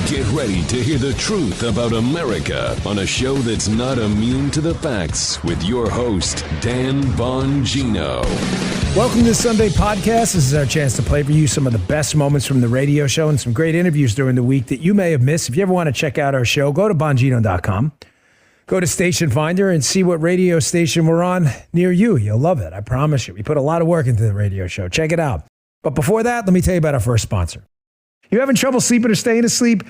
Get ready to hear the truth about America on a show that's not immune to the facts with your host, Dan Bongino. Welcome to the Sunday podcast. This is our chance to play for you some of the best moments from the radio show and some great interviews during the week that you may have missed. If you ever want to check out our show, go to Bongino.com. Go to Station Finder and see what radio station we're on near you. You'll love it. I promise you. We put a lot of work into the radio show. Check it out. But before that, let me tell you about our first sponsor. You having trouble sleeping or staying asleep?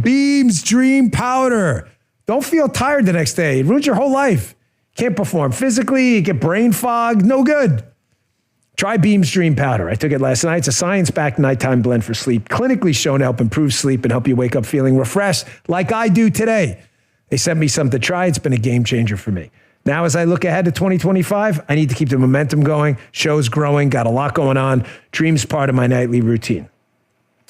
Beams Dream Powder. Don't feel tired the next day. It ruins your whole life. Can't perform physically. You get brain fog. No good. Try Beams Dream Powder. I took it last night. It's a science-backed nighttime blend for sleep, clinically shown to help improve sleep and help you wake up feeling refreshed like I do today. They sent me something to try. It's been a game changer for me. Now, as I look ahead to 2025, I need to keep the momentum going. Show's growing. Got a lot going on. Dream's part of my nightly routine.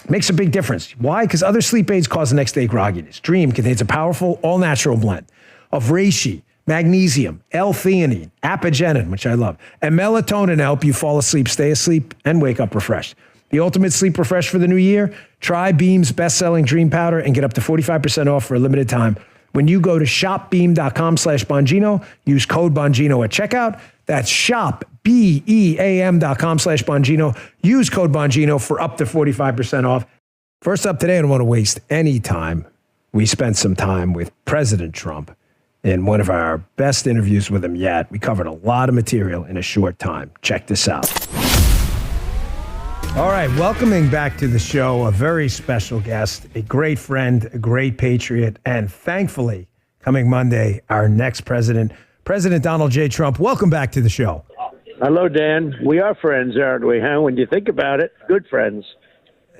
Makes a big difference. Why? Because other sleep aids cause next day grogginess. Dream contains a powerful, all-natural blend of reishi, magnesium, L-theanine, apigenin, which I love, and melatonin to help you fall asleep, stay asleep, and wake up refreshed. The ultimate sleep refresh for the new year? Try Beam's best-selling Dream Powder and get up to 45% off for a limited time when you go to shopbeam.com/Bongino. Use code Bongino at checkout. That's shop, BEAM.com/Bongino. Use code Bongino for up to 45% off. First up today, I don't want to waste any time. We spent some time with President Trump in one of our best interviews with him yet. We covered a lot of material in a short time. Check this out. All right, welcoming back to the show a very special guest, a great friend, a great patriot, and thankfully, coming Monday, our next president, President Donald J. Trump. Welcome back to the show. Hello, Dan. We are friends, aren't we, huh? When you think about it, good friends.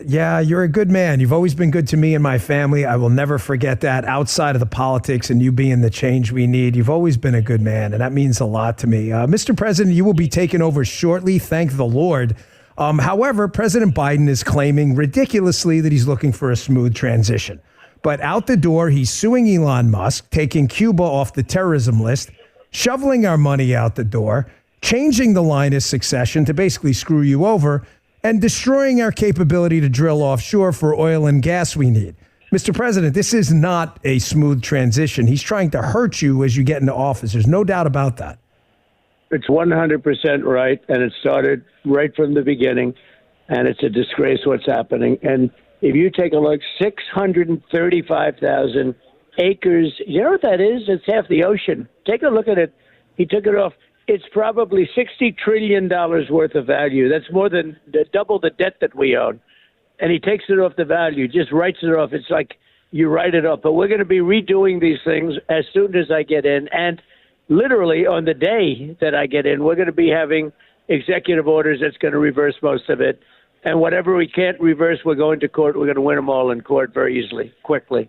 Yeah, you're a good man. You've always been good to me and my family. I will never forget that. Outside of the politics and you being the change we need, you've always been a good man, and that means a lot to me. Mr. President, you will be taking over shortly. Thank the Lord. However, President Biden is claiming ridiculously that he's looking for a smooth transition. But out the door, he's suing Elon Musk, taking Cuba off the terrorism list, shoveling our money out the door, changing the line of succession to basically screw you over, and destroying our capability to drill offshore for oil and gas we need. Mr. President, this is not a smooth transition. He's trying to hurt you as you get into office. There's no doubt about that. It's 100% right, and it started right from the beginning, and it's a disgrace what's happening. And if you take a look, 635,000 acres, you know what that is? It's half the ocean. Take a look at it. He took it off. It's probably $60 trillion worth of value. That's more than double the debt that we own. And he takes it off the value, just writes it off. It's like you write it off. But we're going to be redoing these things as soon as I get in. And literally on the day that I get in, we're going to be having executive orders that's going to reverse most of it. And whatever we can't reverse, we're going to court. We're going to win them all in court very easily, quickly.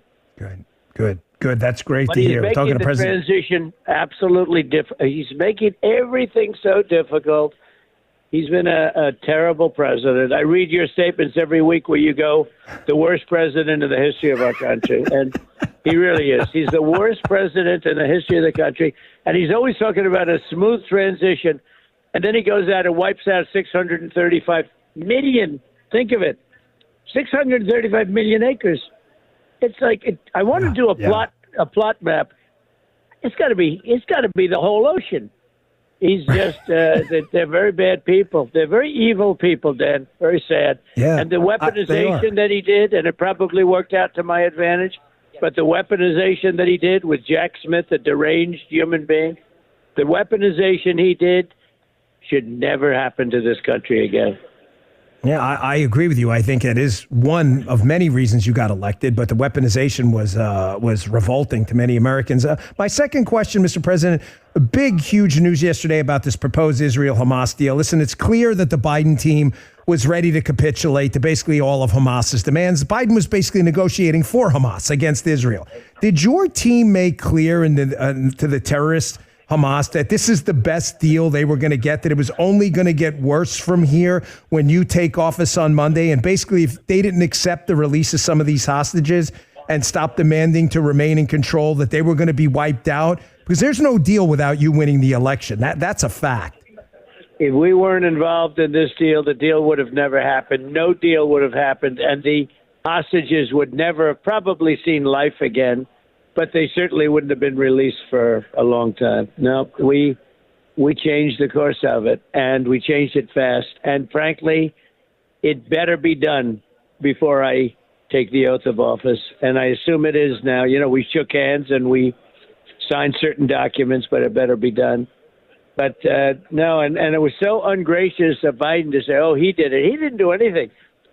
Good. That's great but to hear. He's making the transition absolutely different. He's making everything so difficult. He's been a terrible president. I read your statements every week where you go, the worst president in the history of our country. And he really is. He's the worst president in the history of the country. And he's always talking about a smooth transition. And then he goes out and wipes out 635 million. Think of it. 635 million acres. It's like I want to do a plot map. It's got to be the whole ocean. He's just they're very bad people. They're very evil people, Dan. Very sad. Yeah, and the weaponization that he did, and it probably worked out to my advantage. But the weaponization that he did with Jack Smith, a deranged human being, the weaponization he did should never happen to this country again. Yeah, I agree with you. I think it is one of many reasons you got elected, but the weaponization was revolting to many Americans. My second question, Mr. President, big, huge news yesterday about this proposed Israel-Hamas deal. Listen, it's clear that the Biden team was ready to capitulate to basically all of Hamas's demands. Biden was basically negotiating for Hamas against Israel. Did your team make clear to the terrorists Hamas that this is the best deal they were going to get, that it was only going to get worse from here when you take office on Monday? And basically, if they didn't accept the release of some of these hostages and stop demanding to remain in control, that they were going to be wiped out? Because there's no deal without you winning the election. That's a fact. If we weren't involved in this deal, the deal would have never happened. No deal would have happened. And the hostages would never have probably seen life again, but they certainly wouldn't have been released for a long time. No, we changed the course of it, and we changed it fast. And frankly, it better be done before I take the oath of office, and I assume it is now. You know, we shook hands and we signed certain documents, but it better be done. But no, and it was so ungracious of Biden to say, oh, he did it. He didn't do anything.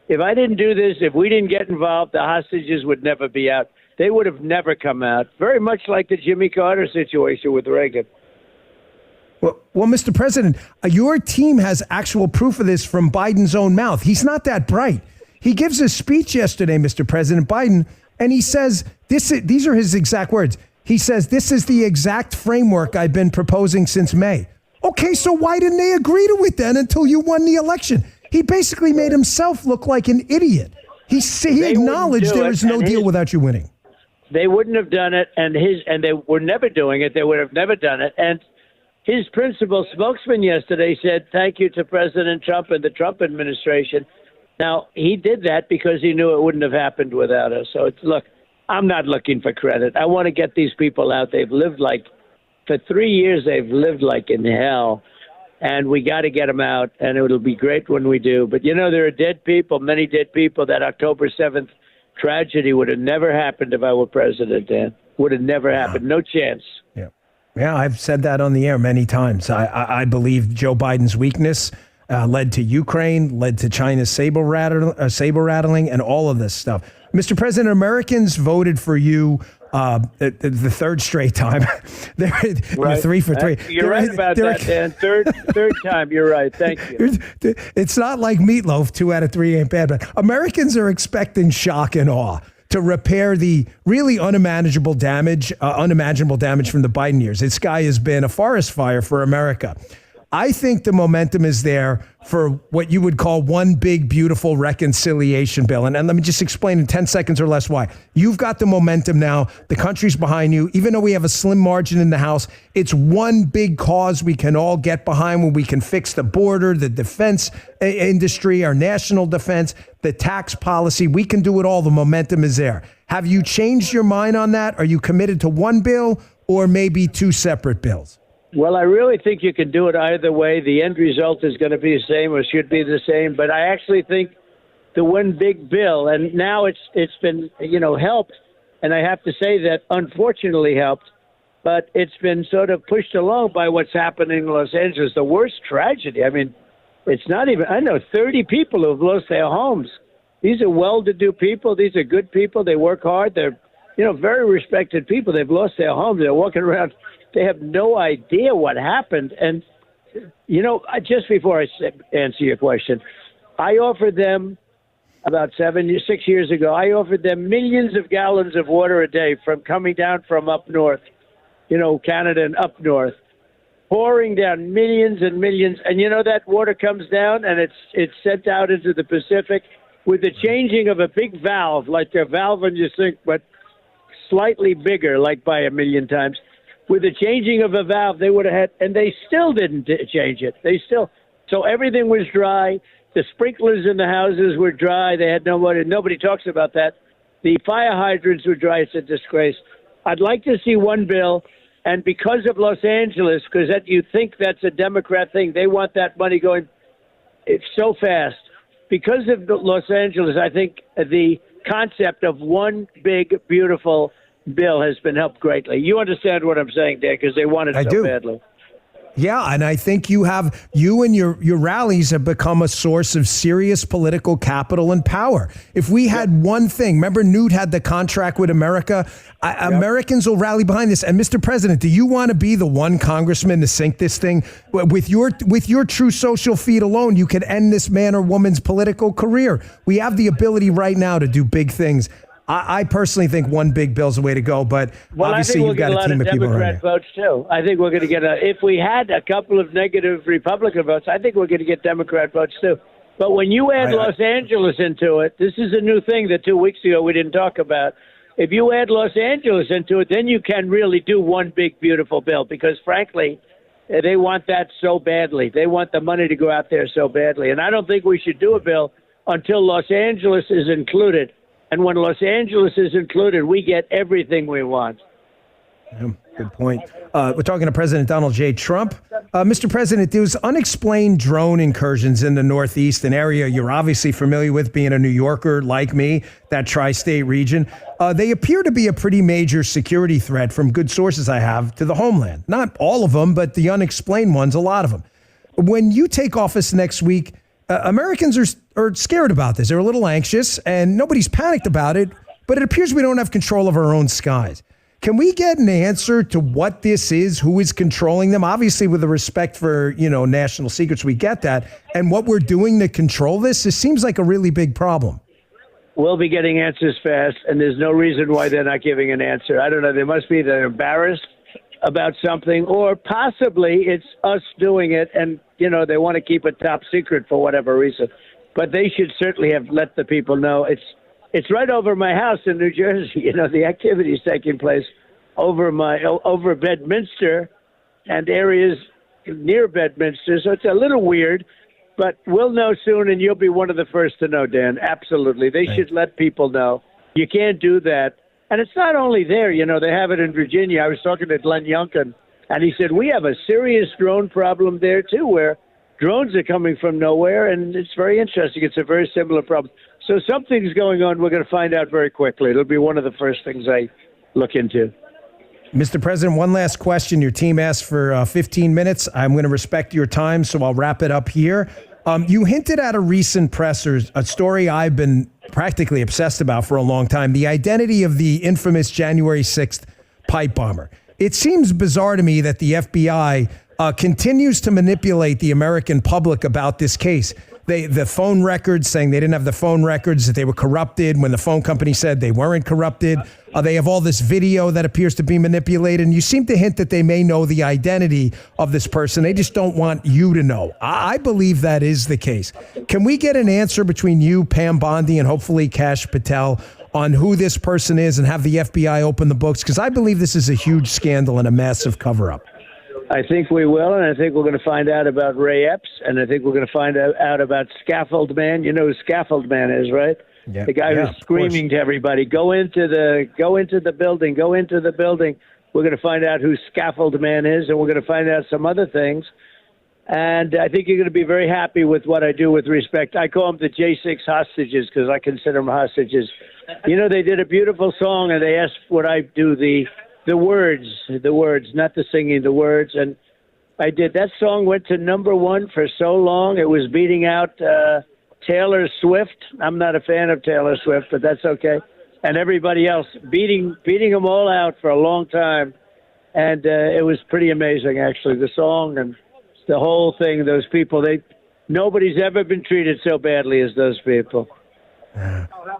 If I didn't do this, if we didn't get involved, the hostages would never be out. They would have never come out, very much like the Jimmy Carter situation with Reagan. Well, Mr. President, your team has actual proof of this from Biden's own mouth. He's not that bright. He gives a speech yesterday, Mr. President Biden, and he says, these are his exact words. He says, this is the exact framework I've been proposing since May. Okay, so why didn't they agree to it then until you won the election? He basically made himself look like an idiot. He acknowledged there is no deal without you winning. They wouldn't have done it, and they were never doing it. They would have never done it. And his principal spokesman yesterday said, thank you to President Trump and the Trump administration. Now, he did that because he knew it wouldn't have happened without us. So, look, I'm not looking for credit. I want to get these people out. They've lived for 3 years, they've lived like in hell. And we got to get them out, and it'll be great when we do. But, you know, there are dead people, many dead people. That October 7th tragedy would have never happened if I were president, Dan. Would have never happened. No chance. Yeah, I've said that on the air many times. I believe Joe Biden's weakness led to Ukraine, led to China's saber rattling, and all of this stuff. Mr. President, Americans voted for you the third straight time. You're 3 for 3. You're right about that, Dan. Third time. You're right. Thank you. It's not like meatloaf. 2 out of 3 ain't bad, but Americans are expecting shock and awe to repair the really unimaginable damage from the Biden years. This guy has been a forest fire for America. I think the momentum is there for what you would call one big, beautiful reconciliation bill. And let me just explain in 10 seconds or less why. You've got the momentum now. The country's behind you. Even though we have a slim margin in the House, it's one big cause we can all get behind when we can fix the border, the defense industry, our national defense, the tax policy. We can do it all. The momentum is there. Have you changed your mind on that? Are you committed to one bill or maybe 2 separate bills? Well, I really think you can do it either way. The end result is going to be the same or should be the same. But I actually think the one big bill, and now it's been, helped. And I have to say that unfortunately helped, but it's been sort of pushed along by what's happening in Los Angeles. The worst tragedy. I mean, it's not even, I know 30 people who have lost their homes. These are well-to-do people. These are good people. They work hard. They're, very respected people. They've lost their homes. They're walking around. They have no idea what happened. And, just before I answer your question, I offered them about 6 years ago, I offered them millions of gallons of water a day from coming down from up north, Canada and up north, pouring down millions and millions. And, that water comes down and it's sent out into the Pacific with the changing of a big valve, like a valve in your sink, but slightly bigger, like by a million times. With the changing of a valve, they would have had, and they still didn't change it. So everything was dry. The sprinklers in the houses were dry. They had nobody talks about that. The fire hydrants were dry. It's a disgrace. I'd like to see one bill, and because of Los Angeles, because you think that's a Democrat thing, they want that money going so fast. Because of Los Angeles, I think the concept of one big, beautiful bill has been helped greatly. You understand what I'm saying, Dan, because they want it so badly. Yeah, and I think you and your rallies have become a source of serious political capital and power. If we had one thing, remember Newt had the contract with America? Americans will rally behind this. And Mr. President, do you want to be the one congressman to sink this thing? With your true social feed alone, you could end this man or woman's political career. We have the ability right now to do big things. I personally think one big bill's the way to go, but obviously you've got a team of people around there. Democrat votes too. I think we're going to get if we had a couple of negative Republican votes, I think we're going to get Democrat votes too. But when you add Los Angeles into it, this is a new thing that 2 weeks ago we didn't talk about. If you add Los Angeles into it, then you can really do one big, beautiful bill because, frankly, they want that so badly. They want the money to go out there so badly. And I don't think we should do a bill until Los Angeles is included. And when Los Angeles is included, we get everything we want. Yeah, good point. We're talking to President Donald J. Trump. Mr. President, there was unexplained drone incursions in the Northeast, an area you're obviously familiar with, being a New Yorker like me, that tri-state region. They appear to be a pretty major security threat from good sources I have to the homeland. Not all of them, but the unexplained ones, a lot of them. When you take office next week, Americans are scared about this. They're a little anxious, and nobody's panicked about it, but it appears we don't have control of our own skies. Can we get an answer to what this is, who is controlling them? Obviously, with the respect for, national secrets, we get that. And what we're doing to control this, it seems like a really big problem. We'll be getting answers fast, and there's no reason why they're not giving an answer. I don't know. They must be they're embarrassed about something, or possibly it's us doing it, and, they want to keep it top secret for whatever reason. But they should certainly have let the people know. It's right over my house in New Jersey. The activity is taking place over Bedminster and areas near Bedminster. So it's a little weird, but we'll know soon, and you'll be one of the first to know, Dan. Absolutely. They should let people know. You can't do that. And it's not only there. They have it in Virginia. I was talking to Glenn Youngkin, and he said, we have a serious drone problem there, too, where drones are coming from nowhere, and it's very interesting. It's a very similar problem. So something's going on. We're going to find out very quickly. It'll be one of the first things I look into. Mr. President, one last question. Your team asked for 15 minutes. I'm going to respect your time, so I'll wrap it up here. You hinted at a recent presser, a story I've been practically obsessed about for a long time, the identity of the infamous January 6th pipe bomber. It seems bizarre to me that the FBI continues to manipulate the American public about this case. The phone records saying they didn't have the phone records, that they were corrupted when the phone company said they weren't corrupted. They have all this video that appears to be manipulated. And you seem to hint that they may know the identity of this person. They just don't want you to know. I believe that is the case. Can we get an answer between you, Pam Bondi, and hopefully Kash Patel on who this person is and have the FBI open the books? Because I believe this is a huge scandal and a massive cover-up. I think we will, and I think we're going to find out about Ray Epps, and I think we're going to find out about Scaffold Man. You know who Scaffold Man is, right? Yeah. The guy who's screaming to everybody, go into the building. We're going to find out who Scaffold Man is, and we're going to find out some other things. And I think you're going to be very happy with what I do with respect. I call them the J6 hostages because I consider them hostages. They did a beautiful song, and they asked would I do the words, not the singing, the words. And I did. That song went to #1 for so long. It was beating out Taylor Swift. I'm not a fan of Taylor Swift, but that's okay. And everybody else, beating them all out for a long time. And it was pretty amazing, actually, the song and the whole thing. Those people, nobody's ever been treated so badly as those people.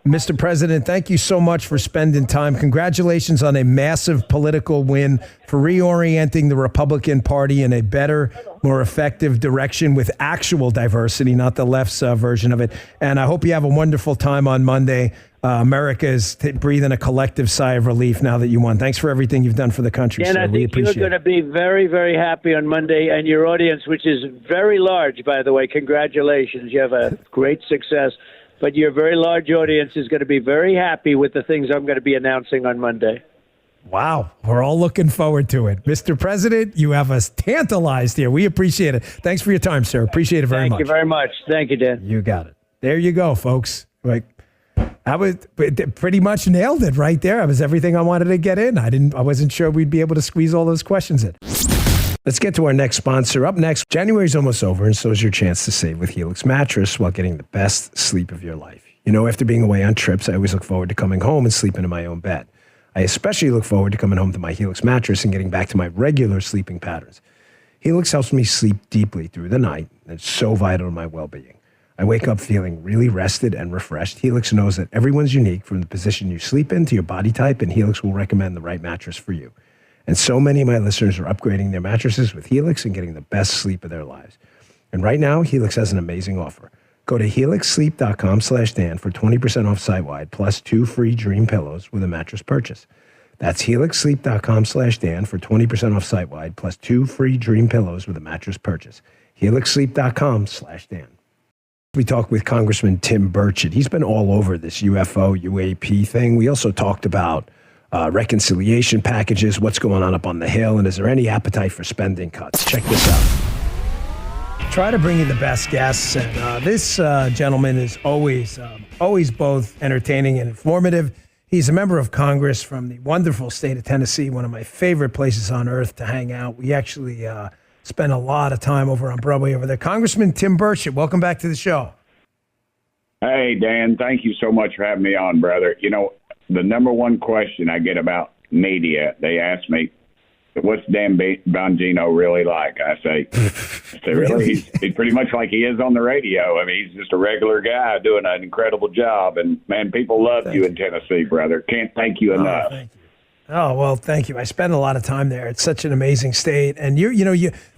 Mr. President, thank you so much for spending time. Congratulations on a massive political win, for reorienting the Republican Party in a better, more effective direction with actual diversity, not the left's version of it. And I hope you have a wonderful time on Monday. America is breathing a collective sigh of relief now that you won. Thanks for everything you've done for the country, and sir. I think you're going to be very, very happy on Monday. And your audience, which is very large, by the way, congratulations. You have a great success. But your very large audience is going to be very happy with the things I'm going to be announcing on Monday. Wow. We're all looking forward to it. Mr. President, you have us tantalized here. We appreciate it. Thanks for your time, sir. Appreciate it very much. Thank you very much. Thank you, Dan. You got it. There you go, folks. I pretty much nailed it right there. It was everything I wanted to get in. I wasn't sure we'd be able to squeeze all those questions in. Let's get to our next sponsor. Up next, January's almost over, and so is your chance to save with Helix Mattress while getting the best sleep of your life. After being away on trips, I always look forward to coming home and sleeping in my own bed. I especially look forward to coming home to my Helix Mattress and getting back to my regular sleeping patterns. Helix helps me sleep deeply through the night, and it's so vital to my well-being. I wake up feeling really rested and refreshed. Helix knows that everyone's unique, from the position you sleep in to your body type, and Helix will recommend the right mattress for you. And so many of my listeners are upgrading their mattresses with Helix and getting the best sleep of their lives. And right now, Helix has an amazing offer. Go to helixsleep.com/Dan for 20% off site-wide, plus 2 free Dream pillows with a mattress purchase. That's helixsleep.com/Dan for 20% off site-wide, plus 2 free Dream pillows with a mattress purchase. helixsleep.com/Dan. We talked with Congressman Tim Burchett. He's been all over this UFO, UAP thing. We also talked about reconciliation packages, what's going on up on the Hill, and is there any appetite for spending cuts? Check this out. Try to bring you the best guests, and this gentleman is always both entertaining and informative. He's a member of Congress from the wonderful state of Tennessee, one of my favorite places on earth to hang out. We actually spend a lot of time over on Broadway over there. Congressman Tim Burchett, welcome back to the show. Hey, Dan, thank you so much for having me on, brother. You know, the number one question I get about media, they ask me, what's Dan Bongino really like? I say really? He's pretty much like he is on the radio. I mean, he's just a regular guy doing an incredible job. And, man, people love you in Tennessee, brother. Can't thank you enough. Thank you. Oh, well, thank you. I spend a lot of time there. It's such an amazing state. And,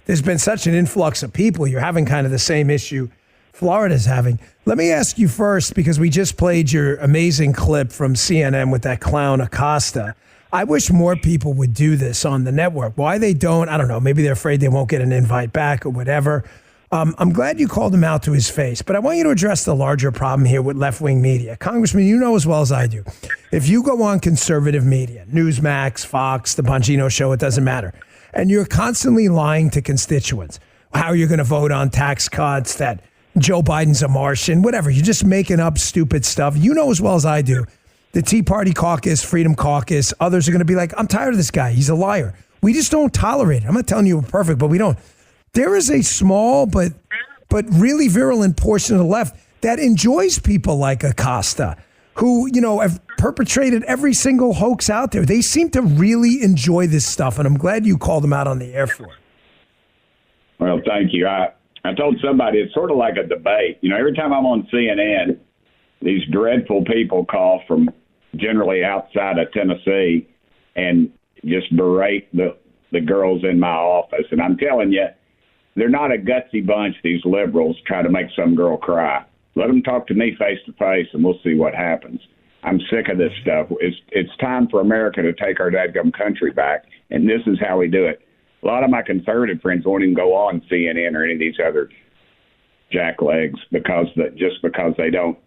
there's been such an influx of people. You're having kind of the same issue Florida's having. Let me ask you first, because we just played your amazing clip from CNN with that clown Acosta. I wish more people would do this on the network. Why they don't, I don't know. Maybe they're afraid they won't get an invite back or whatever. I'm glad you called him out to his face, but I want you to address the larger problem here with left-wing media. Congressman, you know as well as I do, if you go on conservative media, Newsmax, Fox, The Bongino Show, it doesn't matter, and you're constantly lying to constituents, how you're going to vote on tax cuts, that Joe Biden's a Martian, whatever, you're just making up stupid stuff. You know as well as I do, the Tea Party caucus, Freedom Caucus, others are going to be like, I'm tired of this guy. He's a liar. We just don't tolerate it. I'm not telling you we're perfect, but we don't. There is a small but really virulent portion of the left that enjoys people like Acosta, who, have perpetrated every single hoax out there. They seem to really enjoy this stuff, and I'm glad you called them out on the air for it. Well, thank you. I told somebody it's sort of like a debate. Every time I'm on CNN, these dreadful people call from generally outside of Tennessee and just berate the girls in my office. And I'm telling you, they're not a gutsy bunch, these liberals, try to make some girl cry. Let them talk to me face to face, and we'll see what happens. I'm sick of this stuff. It's time for America to take our dadgum country back, and this is how we do it. A lot of my conservative friends won't even go on CNN or any of these other jacklegs because they don't,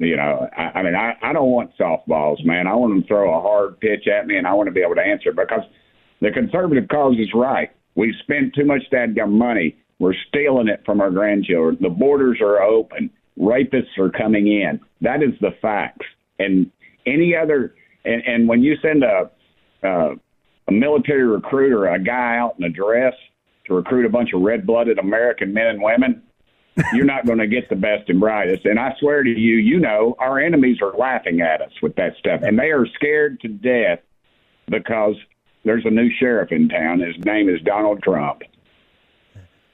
I don't want softballs, man. I want them to throw a hard pitch at me, and I want to be able to answer because the conservative cause is right. We spend too much dadgum money. We're stealing it from our grandchildren. The borders are open. Rapists are coming in. That is the facts. And any other, and when you send a military recruiter, a guy out in a dress to recruit a bunch of red-blooded American men and women, you're not going to get the best and brightest. And I swear to you, our enemies are laughing at us with that stuff. And they are scared to death because there's a new sheriff in town. His name is Donald Trump.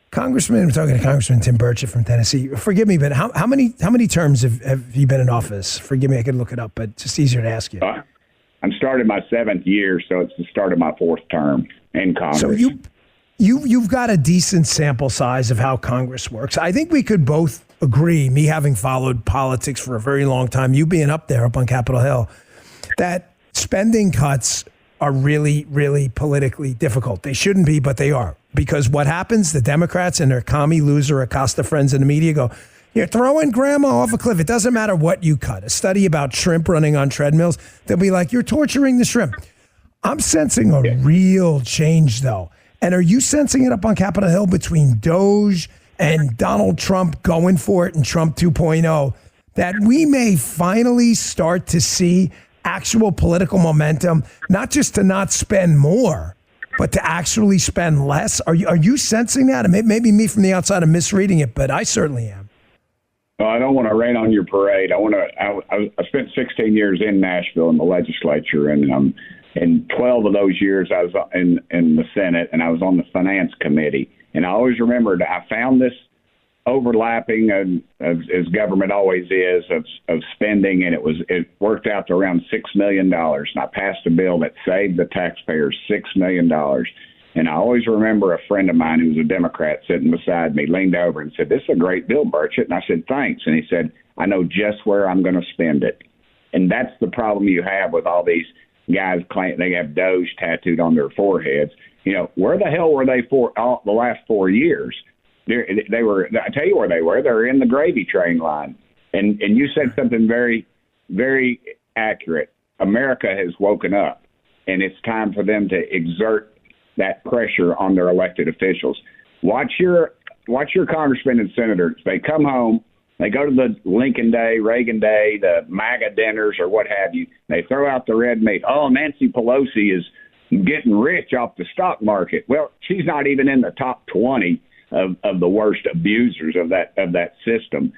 Congressman, I'm talking to Congressman Tim Burchett from Tennessee. Forgive me, but how many terms have you been in office? Forgive me, I could look it up, but it's just easier to ask you. I'm starting my 7th year, so it's the start of my 4th term in Congress. So you've got a decent sample size of how Congress works. I think we could both agree, me having followed politics for a very long time, you being up there up on Capitol Hill, that spending cuts are really, really politically difficult. They shouldn't be, but they are. Because what happens, the Democrats and their commie loser Acosta friends in the media go, you're throwing grandma off a cliff. It doesn't matter what you cut. A study about shrimp running on treadmills, they'll be like, you're torturing the shrimp. I'm sensing a real change, though. And are you sensing it up on Capitol Hill between Doge and Donald Trump going for it and Trump 2.0, that we may finally start to see actual political momentum, not just to not spend more, but to actually spend less? Are you sensing that? And maybe me from the outside I'm misreading it, but I certainly am. Well, I don't want to rain on your parade. I spent 16 years in Nashville in the legislature, and 12 of those years I was in the Senate, and I was on the Finance Committee. And I always remembered I found this overlapping, as government always is, of spending, and it worked out to around $6 million. And I passed a bill that saved the taxpayers $6 million. And I always remember a friend of mine who was a Democrat sitting beside me leaned over and said, "This is a great bill, Burchett." And I said, "Thanks." And he said, "I know just where I'm going to spend it." And that's the problem you have with all these guys claim they have Doge tattooed on their foreheads. Where the hell were they for the last 4 years? They were. I tell you where they were. They were in the gravy train line. And you said something very, very accurate. America has woken up, and it's time for them to exert that pressure on their elected officials. Watch your congressmen and senators. They come home. They go to the Lincoln Day, Reagan Day, the MAGA dinners, or what have you. They throw out the red meat. Oh, Nancy Pelosi is getting rich off the stock market. Well, she's not even in the top 20 of the worst abusers of that system.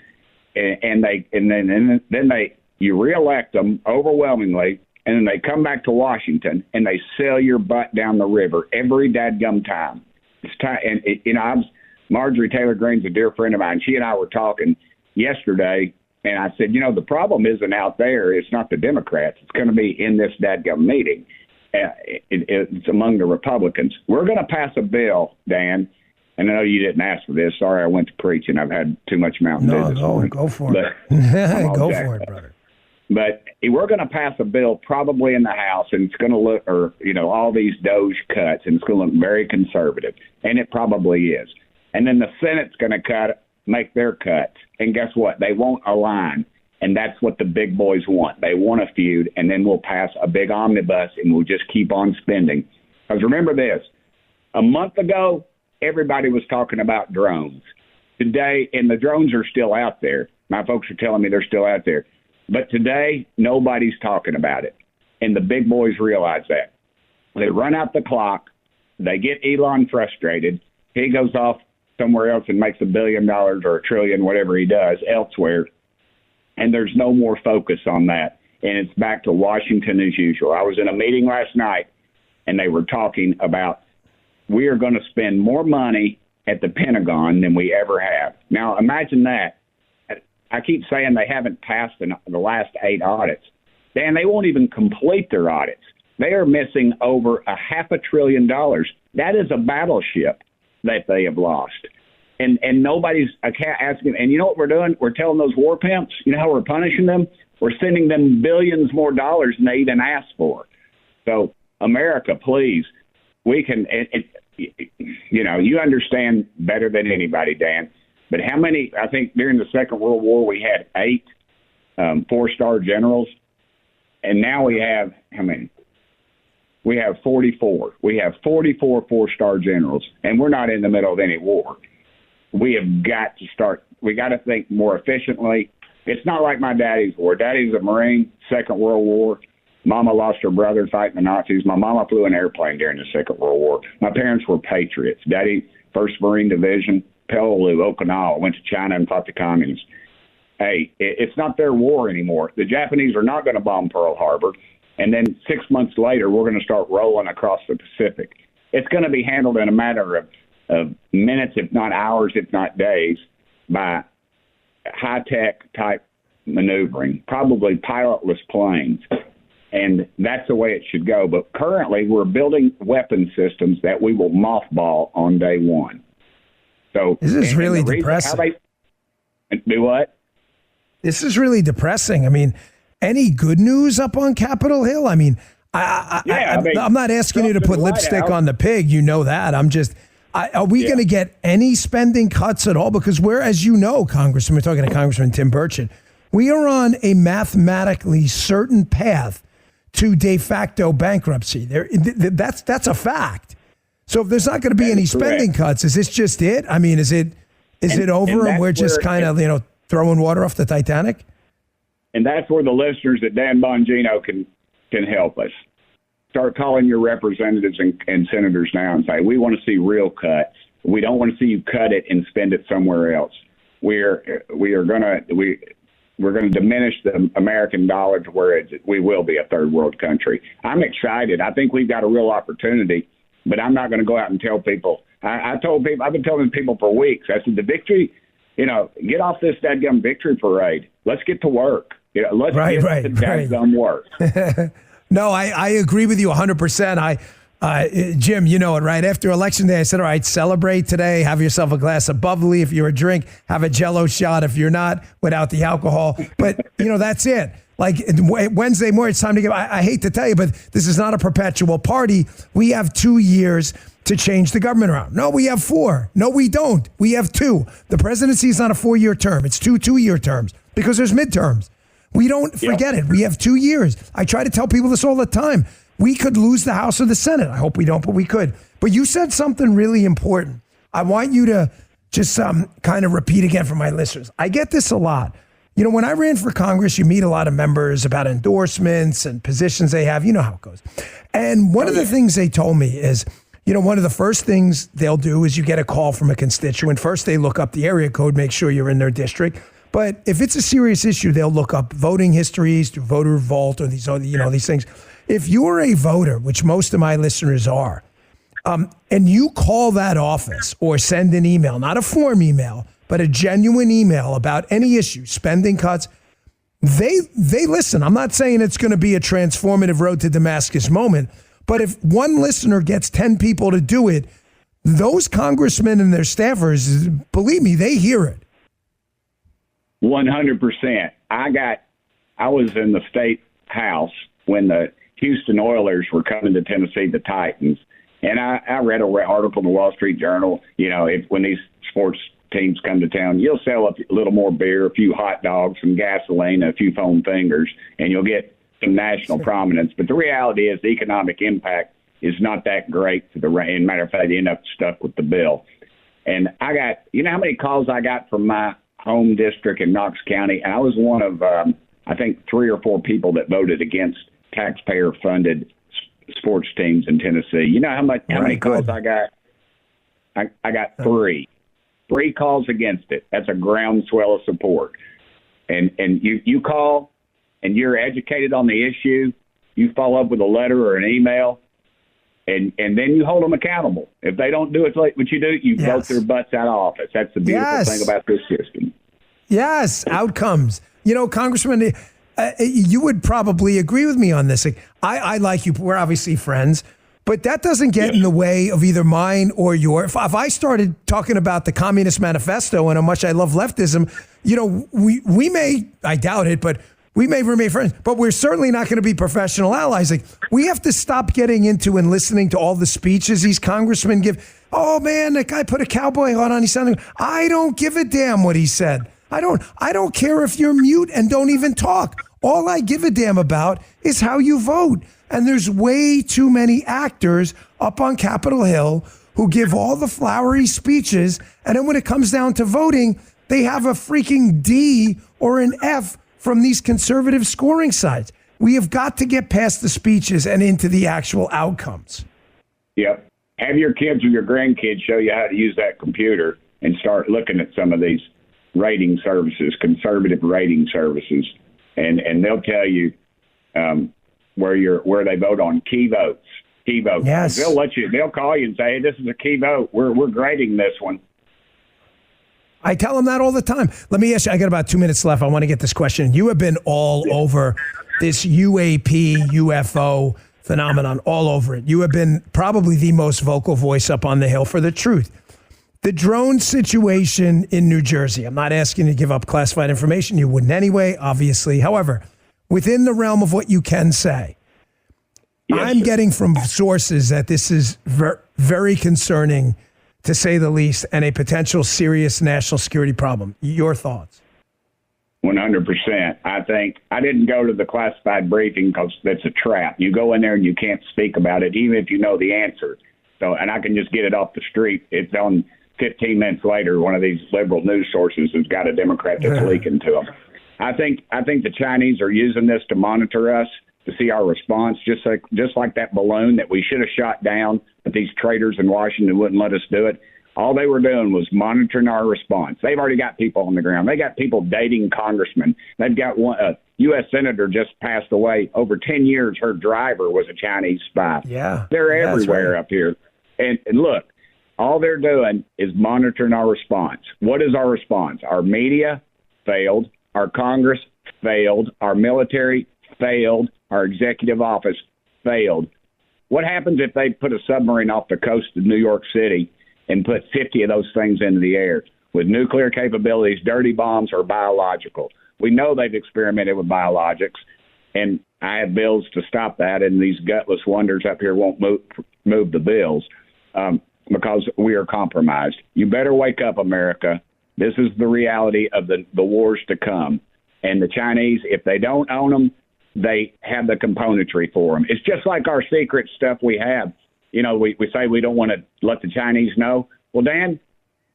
And then you reelect them overwhelmingly, and then they come back to Washington and they sail your butt down the river every dadgum time. It's time, and Marjorie Taylor Greene's a dear friend of mine. She and I were talking yesterday, and I said, the problem isn't out there. It's not the Democrats. It's going to be in this dadgum meeting. It's among the Republicans. We're going to pass a bill, Dan. And I know you didn't ask for this. Sorry, I went to preaching. I've had too much Mountain Dew this morning. Go for it. Go for it, brother. But we're going to pass a bill probably in the House, and it's going to look, all these Doge cuts, and it's going to look very conservative. And it probably is. And then the Senate's going to make their cuts. And guess what? They won't align. And that's what the big boys want. They want a feud, and then we'll pass a big omnibus, and we'll just keep on spending. Because remember this, a month ago, everybody was talking about drones. Today, and the drones are still out there. My folks are telling me they're still out there. But today, nobody's talking about it. And the big boys realize that. They run out the clock. They get Elon frustrated. He goes off somewhere else and makes $1 billion or $1 trillion, whatever he does, elsewhere. And there's no more focus on that. And it's back to Washington as usual. I was in a meeting last night, and they were talking about we are going to spend more money at the Pentagon than we ever have. Now, imagine that. I keep saying they haven't passed the last 8 audits. Dan, they won't even complete their audits. They are missing over $500 billion. That is a battleship that they have lost. And nobody's asking. And you know what we're doing? We're telling those war pimps, you know how we're punishing them? We're sending them billions more dollars than they even asked for. So, America, please, we can you understand better than anybody, Dan. But how many, I think during the Second World War, we had 8 4-star generals. And now we have, how many? We have 44. We have 44 4-star generals, and we're not in the middle of any war. We have got to start, we got to think more efficiently. It's not like my daddy's war. Daddy's a Marine, Second World War. Mama lost her brother fighting the Nazis. My mama flew an airplane during the Second World War. My parents were patriots. Daddy, 1st Marine Division, Peleliu, Okinawa, went to China and fought the communists. Hey, it's not their war anymore. The Japanese are not going to bomb Pearl Harbor. And then 6 months later, we're going to start rolling across the Pacific. It's going to be handled in a matter of minutes, if not hours, if not days, by high-tech type maneuvering, probably pilotless planes. And that's the way it should go. But currently, we're building weapon systems that we will mothball on day one. So this is really depressing. Do what? This is really depressing. I mean, any good news up on Capitol Hill? I mean, I'm not asking you to put lipstick on the pig. You know that. I'm just, are we going to get any spending cuts at all? Because we're, as you know, Congressman, we're talking to Congressman Tim Burchett, we are on a mathematically certain path to de facto bankruptcy. That's a fact. So if there's not going to be any spending cuts, is this just it? I mean, is it over and we're just kind of, throwing water off the Titanic? And that's where the listeners at Dan Bongino can help us. Start calling your representatives and senators now and say, we want to see real cuts. We don't want to see you cut it and spend it somewhere else. We're going to diminish the American dollar to where we will be a third world country. I'm excited. I think we've got a real opportunity, but I'm not going to go out and tell people. I've been telling people for weeks. I said the victory. Get off this dadgum victory parade. Let's get to work. Let's get to dadgum work. No, I agree with you 100%. Jim, you know it, right? After Election Day, I said, all right, celebrate today. Have yourself a glass of bubbly. If you're a drink, have a Jell-O shot. If you're not, without the alcohol. But, that's it. Like Wednesday morning, it's time to give. I hate to tell you, but this is not a perpetual party. We have 2 years to change the government around. No, we have 4. No, we don't. We have 2. The presidency is not a 4-year term. It's 2 2-year terms because there's midterms. We don't forget it. We have 2 years. I try to tell people this all the time. We could lose the House or the Senate. I hope we don't, but we could. But you said something really important. I want you to just kind of repeat again for my listeners. I get this a lot. You know, when I ran for Congress, you meet a lot of members about endorsements and positions they have. You know how it goes. And one of the things they told me is, you know, one of the first things they'll do is you get a call from a constituent. First, they look up the area code, make sure you're in their district. But if it's a serious issue, they'll look up voting histories through Voter Vault or these other, these things. If you're a voter, which most of my listeners are, and you call that office or send an email, not a form email, but a genuine email about any issue, spending cuts, they listen. I'm not saying it's going to be a transformative road to Damascus moment, but if one listener gets 10 people to do it, those congressmen and their staffers, believe me, they hear it. 100%. I was in the state house when the Houston Oilers were coming to Tennessee, the Titans, and I read an article in the Wall Street Journal. You know, when these sports teams come to town, you'll sell a little more beer, a few hot dogs, some gasoline, a few foam fingers, and you'll get some national prominence. But the reality is the economic impact is not that great for the rain. Matter of fact, they end up stuck with the bill. And I got, you know how many calls I got from my home district in Knox County? And I was one of, I think, 3 or 4 people that voted against taxpayer-funded sports teams in Tennessee. You know how many calls I got? I got 3. 3 calls against it. That's a groundswell of support. And you call and you're educated on the issue, you follow up with a letter or an email, and then you hold them accountable. If they don't do it what you do, you vote their butts out of office. That's the beautiful thing about this system. Yes, outcomes. You know, Congressman, you would probably agree with me on this. I like you. We're obviously friends. But that doesn't get in the way of either mine or your. If I started talking about the Communist Manifesto and how much I love leftism, you know, we may, I doubt it, but we may remain friends. But we're certainly not going to be professional allies. Like, we have to stop getting into and listening to all the speeches these congressmen give. Oh man, that guy put a cowboy hat on. He sounded. I don't give a damn what he said. I don't care if you're mute and don't even talk. All I give a damn about is how you vote. And there's way too many actors up on Capitol Hill who give all the flowery speeches, and then when it comes down to voting, they have a freaking D or an F from these conservative scoring sites. We have got to get past the speeches and into the actual outcomes. Yep. Have your kids or your grandkids show you how to use that computer and start looking at some of these rating services, conservative rating services, and they'll tell you where they vote on key votes. Key votes. Yes. They'll call you and say, hey, this is a key vote. We're grading this one. I tell them that all the time. Let me ask you, I got about 2 minutes left. I want to get this question. You have been all over this UAP, UFO phenomenon, all over it. You have been probably the most vocal voice up on the Hill for the truth. The drone situation in New Jersey, I'm not asking you to give up classified information. You wouldn't anyway, obviously. However, within the realm of what you can say, I'm getting from sources that this is very concerning, to say the least, and a potential serious national security problem. Your thoughts? 100%. I think I didn't go to the classified briefing because that's a trap. You go in there and you can't speak about it, even if you know the answer. So, and I can just get it off the street. It's on 15 minutes later. One of these liberal news sources has got a Democrat that's leaking to them. I think the Chinese are using this to monitor us, to see our response, just like that balloon that we should have shot down, but these traitors in Washington wouldn't let us do it. All they were doing was monitoring our response. They've already got people on the ground. They got people dating congressmen. They've got a U.S. senator just passed away. Over 10 years, her driver was a Chinese spy. Yeah, they're everywhere up here. And look, all they're doing is monitoring our response. What is our response? Our media failed. Our Congress failed. Our military failed. Our executive office failed. What happens if they put a submarine off the coast of New York City and put 50 of those things into the air with nuclear capabilities, dirty bombs, or biological? We know they've experimented with biologics, and I have bills to stop that, and these gutless wonders up here won't move the bills because we are compromised. You better wake up, America. This is the reality of the wars to come. And the Chinese, if they don't own them, they have the componentry for them. It's just like our secret stuff we have. You know, we say we don't want to let the Chinese know. Well, Dan,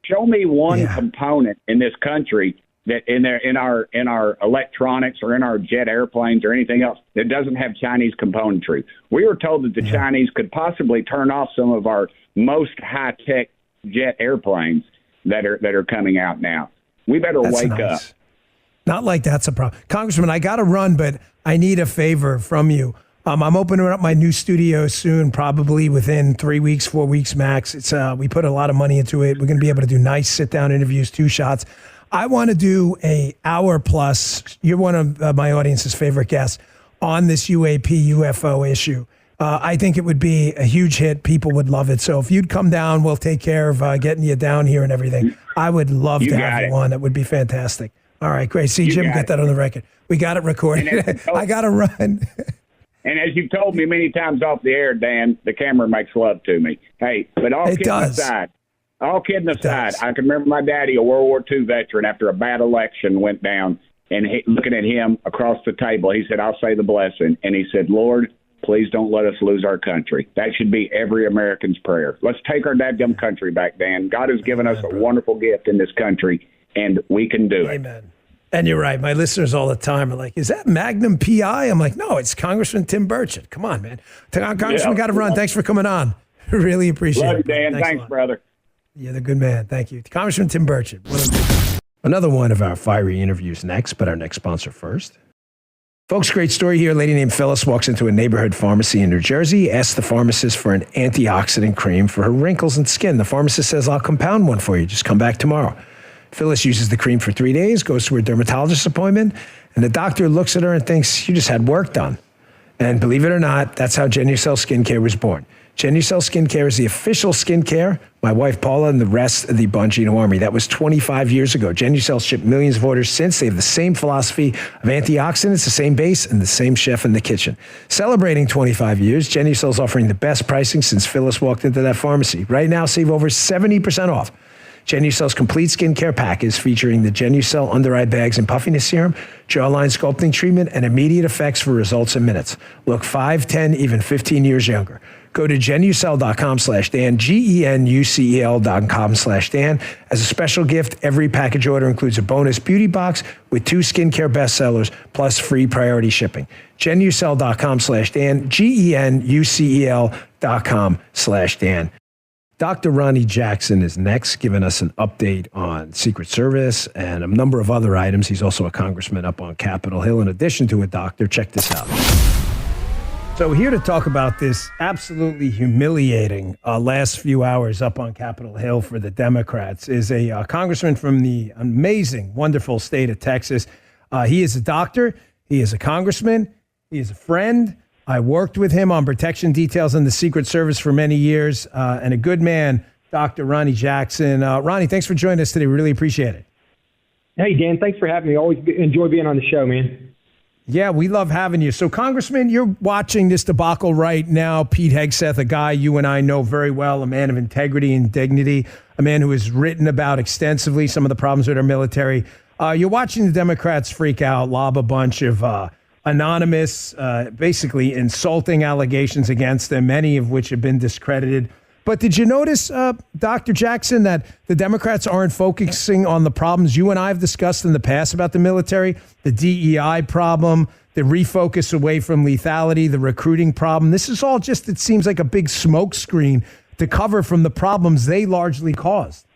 show me one component in this country that in our electronics or in our jet airplanes or anything else that doesn't have Chinese componentry. We were told that the Chinese could possibly turn off some of our most high-tech jet airplanes that are coming out now. We better wake up. Not like that's a problem. Congressman, I got to run, but I need a favor from you. I'm opening up my new studio soon, probably within 3 weeks, 4 weeks max. It's we put a lot of money into it. We're going to be able to do nice sit-down interviews, 2 shots. I want to do a hour plus. You're one of my audience's favorite guests on this UAP UFO issue. I think it would be a huge hit. People would love it. So if you'd come down, we'll take care of getting you down here and everything. I would love to have you on. It would be fantastic. All right, great. See, Jim, get that on the record. We got it recorded. I got to run. And as you've told me many times off the air, Dan, the camera makes love to me. Hey, but all kidding aside, I can remember my daddy, a World War II veteran, after a bad election went down, and looking at him across the table, he said, I'll say the blessing. And he said, Lord, please don't let us lose our country. That should be every American's prayer. Let's take our dadgum country back, Dan. God has given us a wonderful gift in this country, and we can do it. Amen. And you're right. My listeners all the time are like, is that Magnum PI? I'm like, no, it's Congressman Tim Burchett. Come on, man. Congressman, got to run. Thanks for coming on. Really appreciate it. Love you, Dan. Thanks brother. You're the good man. Thank you. Congressman Tim Burchett. Another one of our fiery interviews next, but our next sponsor first. Folks, great story here. A lady named Phyllis walks into a neighborhood pharmacy in New Jersey, asks the pharmacist for an antioxidant cream for her wrinkles and skin. The pharmacist says, I'll compound one for you. Just come back tomorrow. Phyllis uses the cream for 3 days, goes to her dermatologist appointment, and the doctor looks at her and thinks, you just had work done. And believe it or not, that's how Genucel Skincare was born. Genucel Skincare is the official skincare. My wife, Paula, and the rest of the Bongino Army. That was 25 years ago. Genucel shipped millions of orders since. They have the same philosophy of antioxidants, the same base, and the same chef in the kitchen. Celebrating 25 years, Genucel is offering the best pricing since Phyllis walked into that pharmacy. Right now, save over 70% off. Genucel's complete skincare package featuring the Genucel under eye bags and puffiness serum, jawline sculpting treatment, and immediate effects for results in minutes. Look 5, 10, even 15 years younger. Go to Genucel.com/Dan, GENUCEL.com/Dan. As a special gift, every package order includes a bonus beauty box with 2 skincare bestsellers plus free priority shipping. Genucel.com/Dan, GENUCEL.com/Dan. Dr. Ronny Jackson is next, giving us an update on Secret Service and a number of other items. He's also a congressman up on Capitol Hill. In addition to a doctor, check this out. So here to talk about this absolutely humiliating last few hours up on Capitol Hill for the Democrats is a congressman from the amazing, wonderful state of Texas. He is a doctor. He is a congressman. He is a friend. I worked with him on protection details in the Secret Service for many years, and a good man, Dr. Ronny Jackson. Ronny, thanks for joining us today. We really appreciate it. Hey, Dan, thanks for having me. Always enjoy being on the show, man. Yeah, we love having you. So, Congressman, you're watching this debacle right now. Pete Hegseth, a guy you and I know very well, a man of integrity and dignity, a man who has written about extensively some of the problems with our military. You're watching the Democrats freak out, lob a bunch of anonymous, basically insulting allegations against them, many of which have been discredited. But did you notice, Dr. Jackson, that the Democrats aren't focusing on the problems you and I have discussed in the past about the military, the DEI problem, the refocus away from lethality, the recruiting problem? This is all just, it seems like a big smokescreen to cover from the problems they largely caused.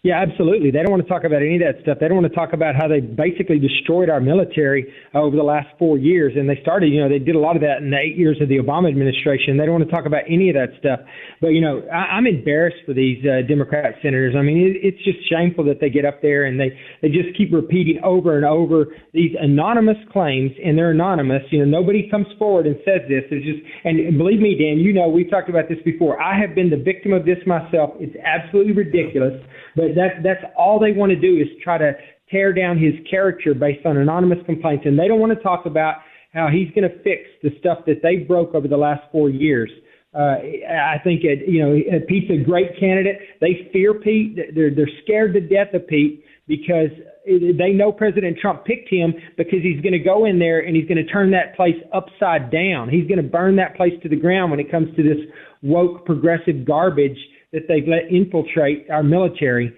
Yeah, absolutely. They don't want to talk about any of that stuff. They don't want to talk about how they basically destroyed our military over the last 4 years. And they started, they did a lot of that in the 8 years of the Obama administration. They don't want to talk about any of that stuff. But, I'm embarrassed for these Democrat senators. I mean, it's just shameful that they get up there and they just keep repeating over and over these anonymous claims, and they're anonymous. Nobody comes forward and says this. It's just, and believe me, Dan, we've talked about this before. I have been the victim of this myself. It's absolutely ridiculous. But that's all they want to do is try to tear down his character based on anonymous complaints, and they don't want to talk about how he's going to fix the stuff that they broke over the last 4 years. I think Pete's a great candidate. They fear Pete. They're scared to death of Pete because they know President Trump picked him because he's going to go in there and he's going to turn that place upside down. He's going to burn that place to the ground when it comes to this woke progressive garbage that they've let infiltrate our military.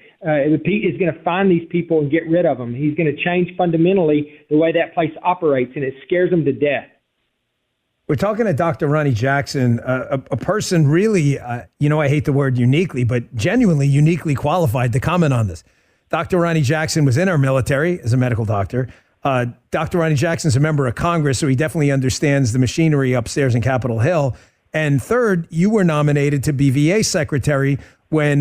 Pete is going to find these people and get rid of them. He's going to change fundamentally the way that place operates, and it scares them to death. We're talking to Dr. Ronny Jackson, a person really, I hate the word uniquely, but genuinely uniquely qualified to comment on this. Dr. Ronny Jackson was in our military as a medical doctor. Dr. Ronny Jackson's a member of Congress, so he definitely understands the machinery upstairs in Capitol Hill. And third, you were nominated to be VA secretary when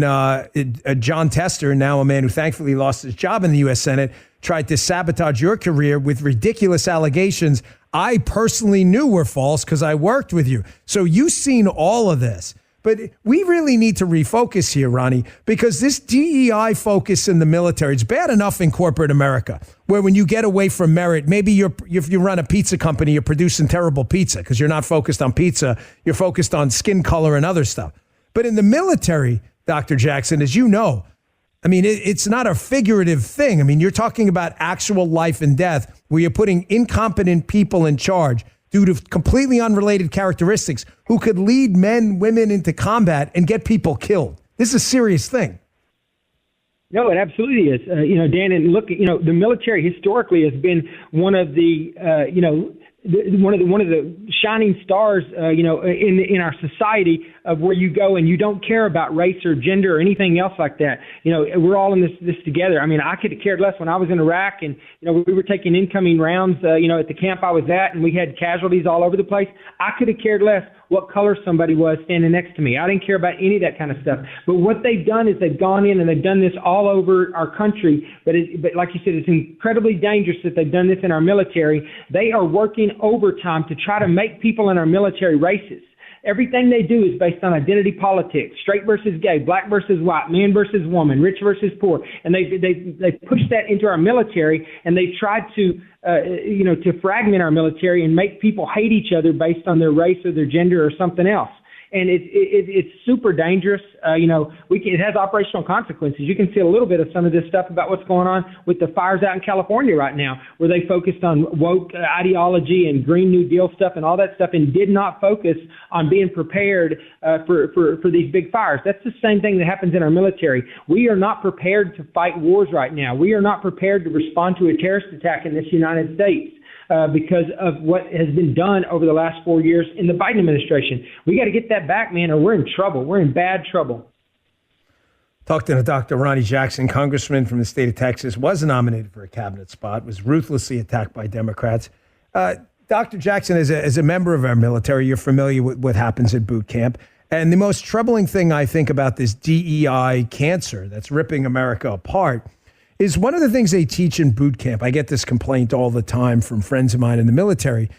John Tester, now a man who thankfully lost his job in the U.S. Senate, tried to sabotage your career with ridiculous allegations I personally knew were false because I worked with you. So you've seen all of this. But we really need to refocus here, Ronny, because this DEI focus in the military, it's bad enough in corporate America, where when you get away from merit, maybe if you run a pizza company, you're producing terrible pizza because you're not focused on pizza. You're focused on skin color and other stuff. But in the military, Dr. Jackson, as you know, I mean, it's not a figurative thing. I mean, you're talking about actual life and death where you're putting incompetent people in charge due to completely unrelated characteristics who could lead men, women into combat and get people killed. This is a serious thing. No, it absolutely is. Dan, and look, the military historically has been one of the, one of the shining stars, in our society of where you go and you don't care about race or gender or anything else like that. We're all in this together. I mean, I could have cared less when I was in Iraq and, we were taking incoming rounds, at the camp I was at, and we had casualties all over the place. I could have cared less what color somebody was standing next to me. I didn't care about any of that kind of stuff. But what they've done is they've gone in and they've done this all over our country. But like you said, it's incredibly dangerous that they've done this in our military. They are working overtime to try to make people in our military racist. Everything they do is based on identity politics, straight versus gay, black versus white, man versus woman, rich versus poor. And they push that into our military, and they try to fragment our military and make people hate each other based on their race or their gender or something else. And it's super dangerous. It has operational consequences. You can see a little bit of some of this stuff about what's going on with the fires out in California right now, where they focused on woke ideology and Green New Deal stuff and all that stuff, and did not focus on being prepared for these big fires. That's the same thing that happens in our military. We are not prepared to fight wars right now. We are not prepared to respond to a terrorist attack in this United States. Because of what has been done over the last 4 years in the Biden administration. We got to get that back, man, or we're in trouble. We're in bad trouble. Talked to Dr. Ronny Jackson, congressman from the state of Texas, was nominated for a cabinet spot, was ruthlessly attacked by Democrats. Dr. Jackson, as a member of our military, you're familiar with what happens at boot camp. And the most troubling thing I think about this DEI cancer that's ripping America apart is one of the things they teach in boot camp. I get this complaint all the time from friends of mine in the military,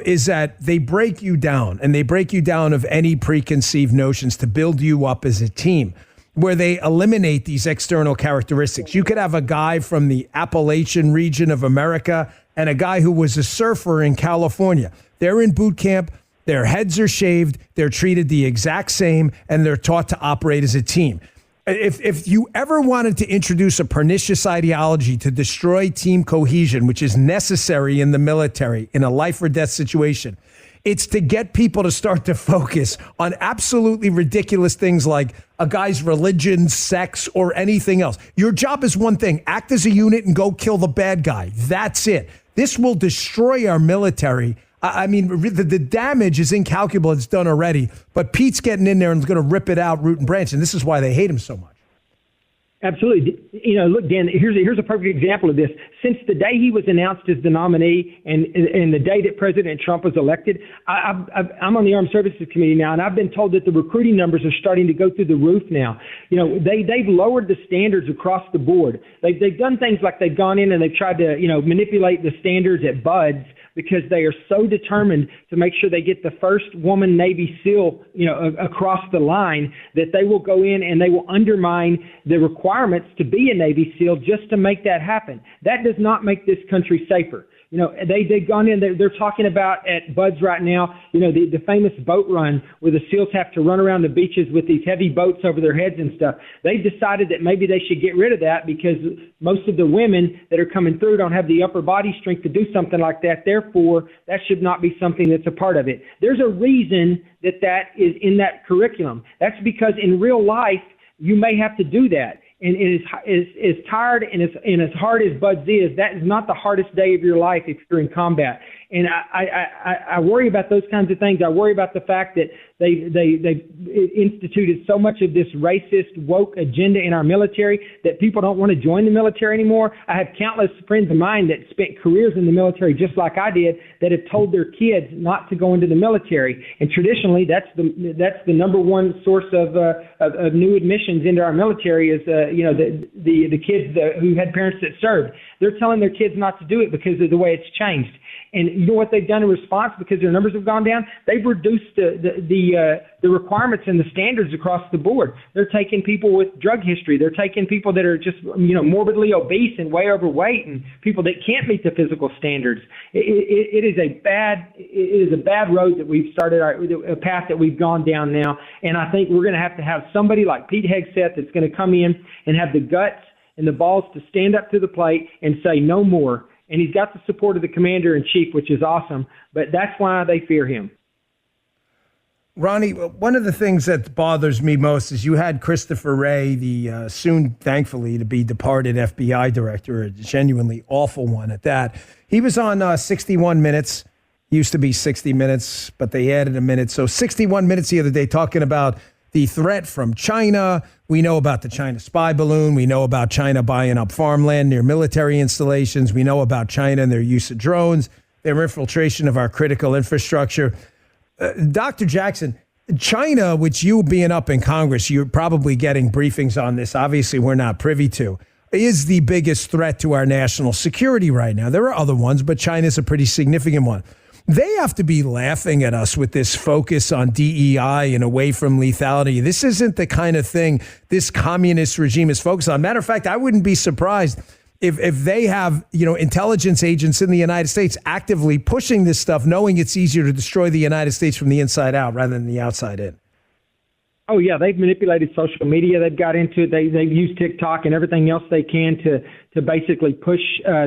is that they break you down, and they break you down of any preconceived notions to build you up as a team, where they eliminate these external characteristics. You could have a guy from the Appalachian region of America and a guy who was a surfer in California. They're in boot camp. Their heads are shaved. They're treated the exact same, and they're taught to operate as a team. If you ever wanted to introduce a pernicious ideology to destroy team cohesion, which is necessary in the military in a life or death situation, it's to get people to start to focus on absolutely ridiculous things like a guy's religion, sex, or anything else. Your job is one thing: act as a unit and go kill the bad guy. That's it. This will destroy our military. I mean, the damage is incalculable. It's done already. But Pete's getting in there and is going to rip it out root and branch. And this is why they hate him so much. Absolutely. Look, Dan, here's a perfect example of this. Since the day he was announced as the nominee and the day that President Trump was elected, I'm on the Armed Services Committee now, and I've been told that the recruiting numbers are starting to go through the roof now. They've lowered the standards across the board. They've done things like they've gone in and they've tried to, manipulate the standards at BUD/S, because they are so determined to make sure they get the first woman Navy SEAL, across the line, that they will go in and they will undermine the requirements to be a Navy SEAL just to make that happen. That does not make this country safer. They've gone in, they're talking about at Bud's right now, the famous boat run where the SEALs have to run around the beaches with these heavy boats over their heads and stuff. They've decided that maybe they should get rid of that because most of the women that are coming through don't have the upper body strength to do something like that. Therefore, that should not be something that's a part of it. There's a reason that is in that curriculum. That's because in real life, you may have to do that. And as tired and as hard as Bud's is, that is not the hardest day of your life if you're in combat. And I worry about those kinds of things. I worry about the fact that they instituted so much of this racist, woke agenda in our military that people don't want to join the military anymore. I have countless friends of mine that spent careers in the military just like I did that have told their kids not to go into the military. And traditionally, that's the number one source of new admissions into our military is the kids who had parents that served. They're telling their kids not to do it because of the way it's changed. And you know what they've done in response because their numbers have gone down? They've reduced the requirements and the standards across the board. They're taking people with drug history. They're taking people that are just morbidly obese and way overweight and people that can't meet the physical standards. It is a bad road that we've started, a path that we've gone down now. And I think we're going to have somebody like Pete Hegseth that's going to come in and have the guts and the balls to stand up to the plate and say no more. And he's got the support of the commander-in-chief, which is awesome, but that's why they fear him. Ronny, one of the things that bothers me most is you had Christopher Wray, the soon, thankfully, to be departed FBI director, a genuinely awful one at that. He was on 61 Minutes, used to be 60 Minutes, but they added a minute. So 61 Minutes the other day talking about the threat from China. We know about the China spy balloon. We know about China buying up farmland near military installations. We know about China and their use of drones, their infiltration of our critical infrastructure. Dr. Jackson, China, which you being up in Congress, you're probably getting briefings on this. Obviously, we're not privy to, is the biggest threat to our national security right now. There are other ones, but China's a pretty significant one. They have to be laughing at us with this focus on DEI and away from lethality. This isn't the kind of thing this communist regime is focused on. Matter of fact, I wouldn't be surprised if they have, intelligence agents in the United States actively pushing this stuff, knowing it's easier to destroy the United States from the inside out rather than the outside in. Oh, yeah, they've manipulated social media. They've got into it. They've used TikTok and everything else they can to basically push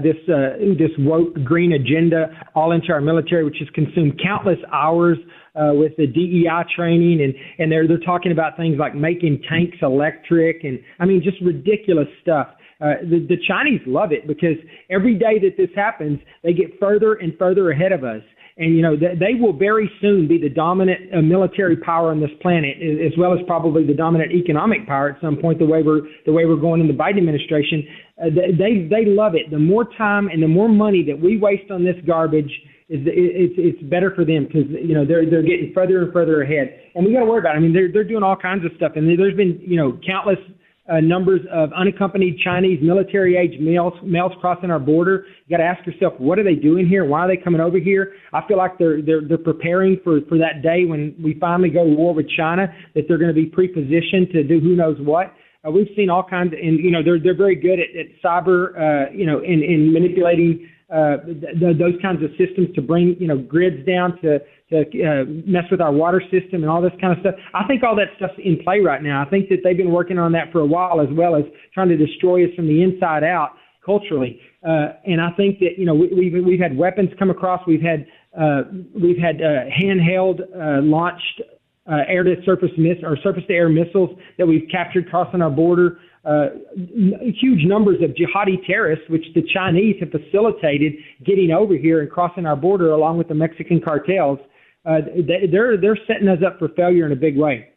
this woke green agenda all into our military, which has consumed countless hours with the DEI training. And they're talking about things like making tanks electric and, just ridiculous stuff. The Chinese love it because every day that this happens, they get further and further ahead of us. And, they will very soon be the dominant military power on this planet, as well as probably the dominant economic power at some point, the way we're going in the Biden administration. They love it. The more time and the more money that we waste on this garbage, it's better for them because, they're getting further and further ahead. And we got to worry about it. They're doing all kinds of stuff. And there's been, countless numbers of unaccompanied Chinese military-age males crossing our border. You got to ask yourself, what are they doing here? Why are they coming over here? I feel like they're preparing for that day when we finally go to war with China, that they're going to be pre-positioned to do who knows what. We've seen all kinds of, and they're very good at cyber, in manipulating those kinds of systems to bring grids down to mess with our water system and all this kind of stuff. I think all that stuff's in play right now. I think that they've been working on that for a while, as well as trying to destroy us from the inside out culturally. And I think that we've had weapons come across. We've had handheld launched air to surface or surface to air missiles that we've captured crossing our border. Huge numbers of jihadi terrorists, which the Chinese have facilitated getting over here and crossing our border along with the Mexican cartels. They're setting us up for failure in a big way.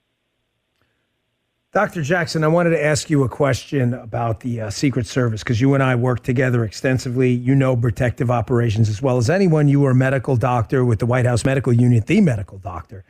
Dr. Jackson, I wanted to ask you a question about the Secret Service, because you and I worked together extensively. You know protective operations as well as anyone. You were a medical doctor with the White House Medical Unit, the medical doctor.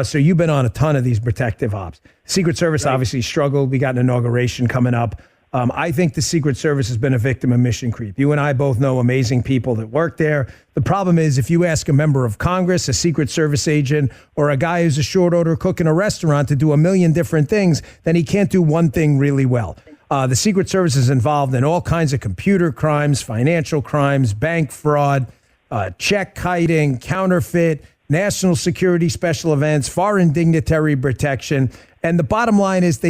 So you've been on a ton of these protective ops. Secret Service obviously struggled. We got an inauguration coming up. I think the Secret Service has been a victim of mission creep. You and I both know amazing people that work there. The problem is if you ask a member of Congress, a Secret Service agent, or a guy who's a short order cook in a restaurant to do a million different things, then he can't do one thing really well. The Secret Service is involved in all kinds of computer crimes, financial crimes, bank fraud, check kiting, counterfeit, national security special events, foreign dignitary protection. And the bottom line is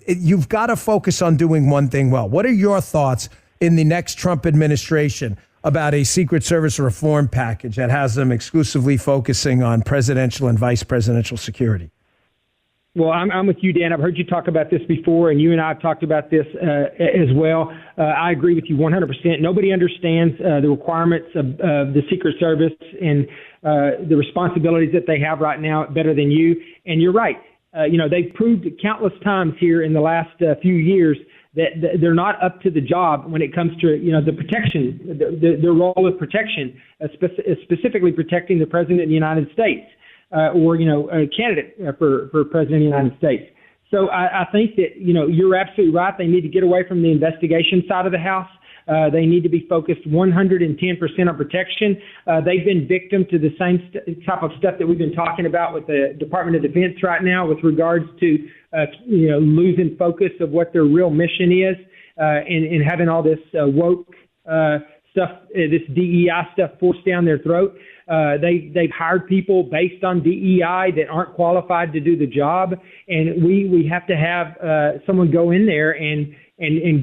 you've got to focus on doing one thing well. What are your thoughts in the next Trump administration about a Secret Service reform package that has them exclusively focusing on presidential and vice presidential security? Well, I'm with you, Dan. I've heard you talk about this before, and you and I have talked about this as well. I agree with you 100%. Nobody understands the requirements of the Secret Service and the responsibilities that they have right now better than you. And you're right. They've proved countless times here in the last few years that they're not up to the job when it comes to, the protection, their role of protection, specifically protecting the President of the United States. Or a candidate for President of the United States. So I think that, you're absolutely right. They need to get away from the investigation side of the House. They need to be focused 110% on protection. They've been victim to the same type of stuff that we've been talking about with the Department of Defense right now with regards to, losing focus of what their real mission is and having all this woke stuff, this DEI stuff forced down their throat. They've hired people based on DEI that aren't qualified to do the job, and we have to have someone go in there and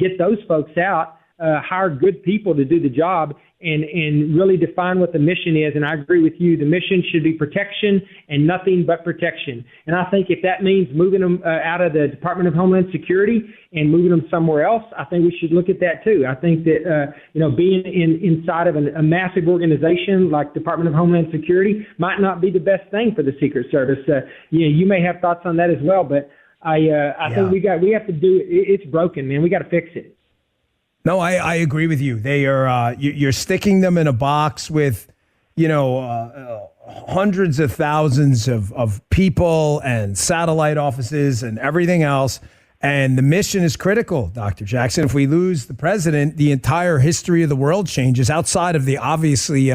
get those folks out, hire good people to do the job, and really define what the mission is. And I agree with you. The mission should be protection and nothing but protection. And I think if that means moving them out of the Department of Homeland Security and moving them somewhere else, I think we should look at that too. I think that, being inside of a massive organization like Department of Homeland Security might not be the best thing for the Secret Service. You may have thoughts on that as well, but I think we have to do it. It's broken, man. We got to fix it. No, I agree with you. They are you're sticking them in a box with, hundreds of thousands of people and satellite offices and everything else. And the mission is critical, Dr. Jackson. If we lose the president, the entire history of the world changes outside of the obviously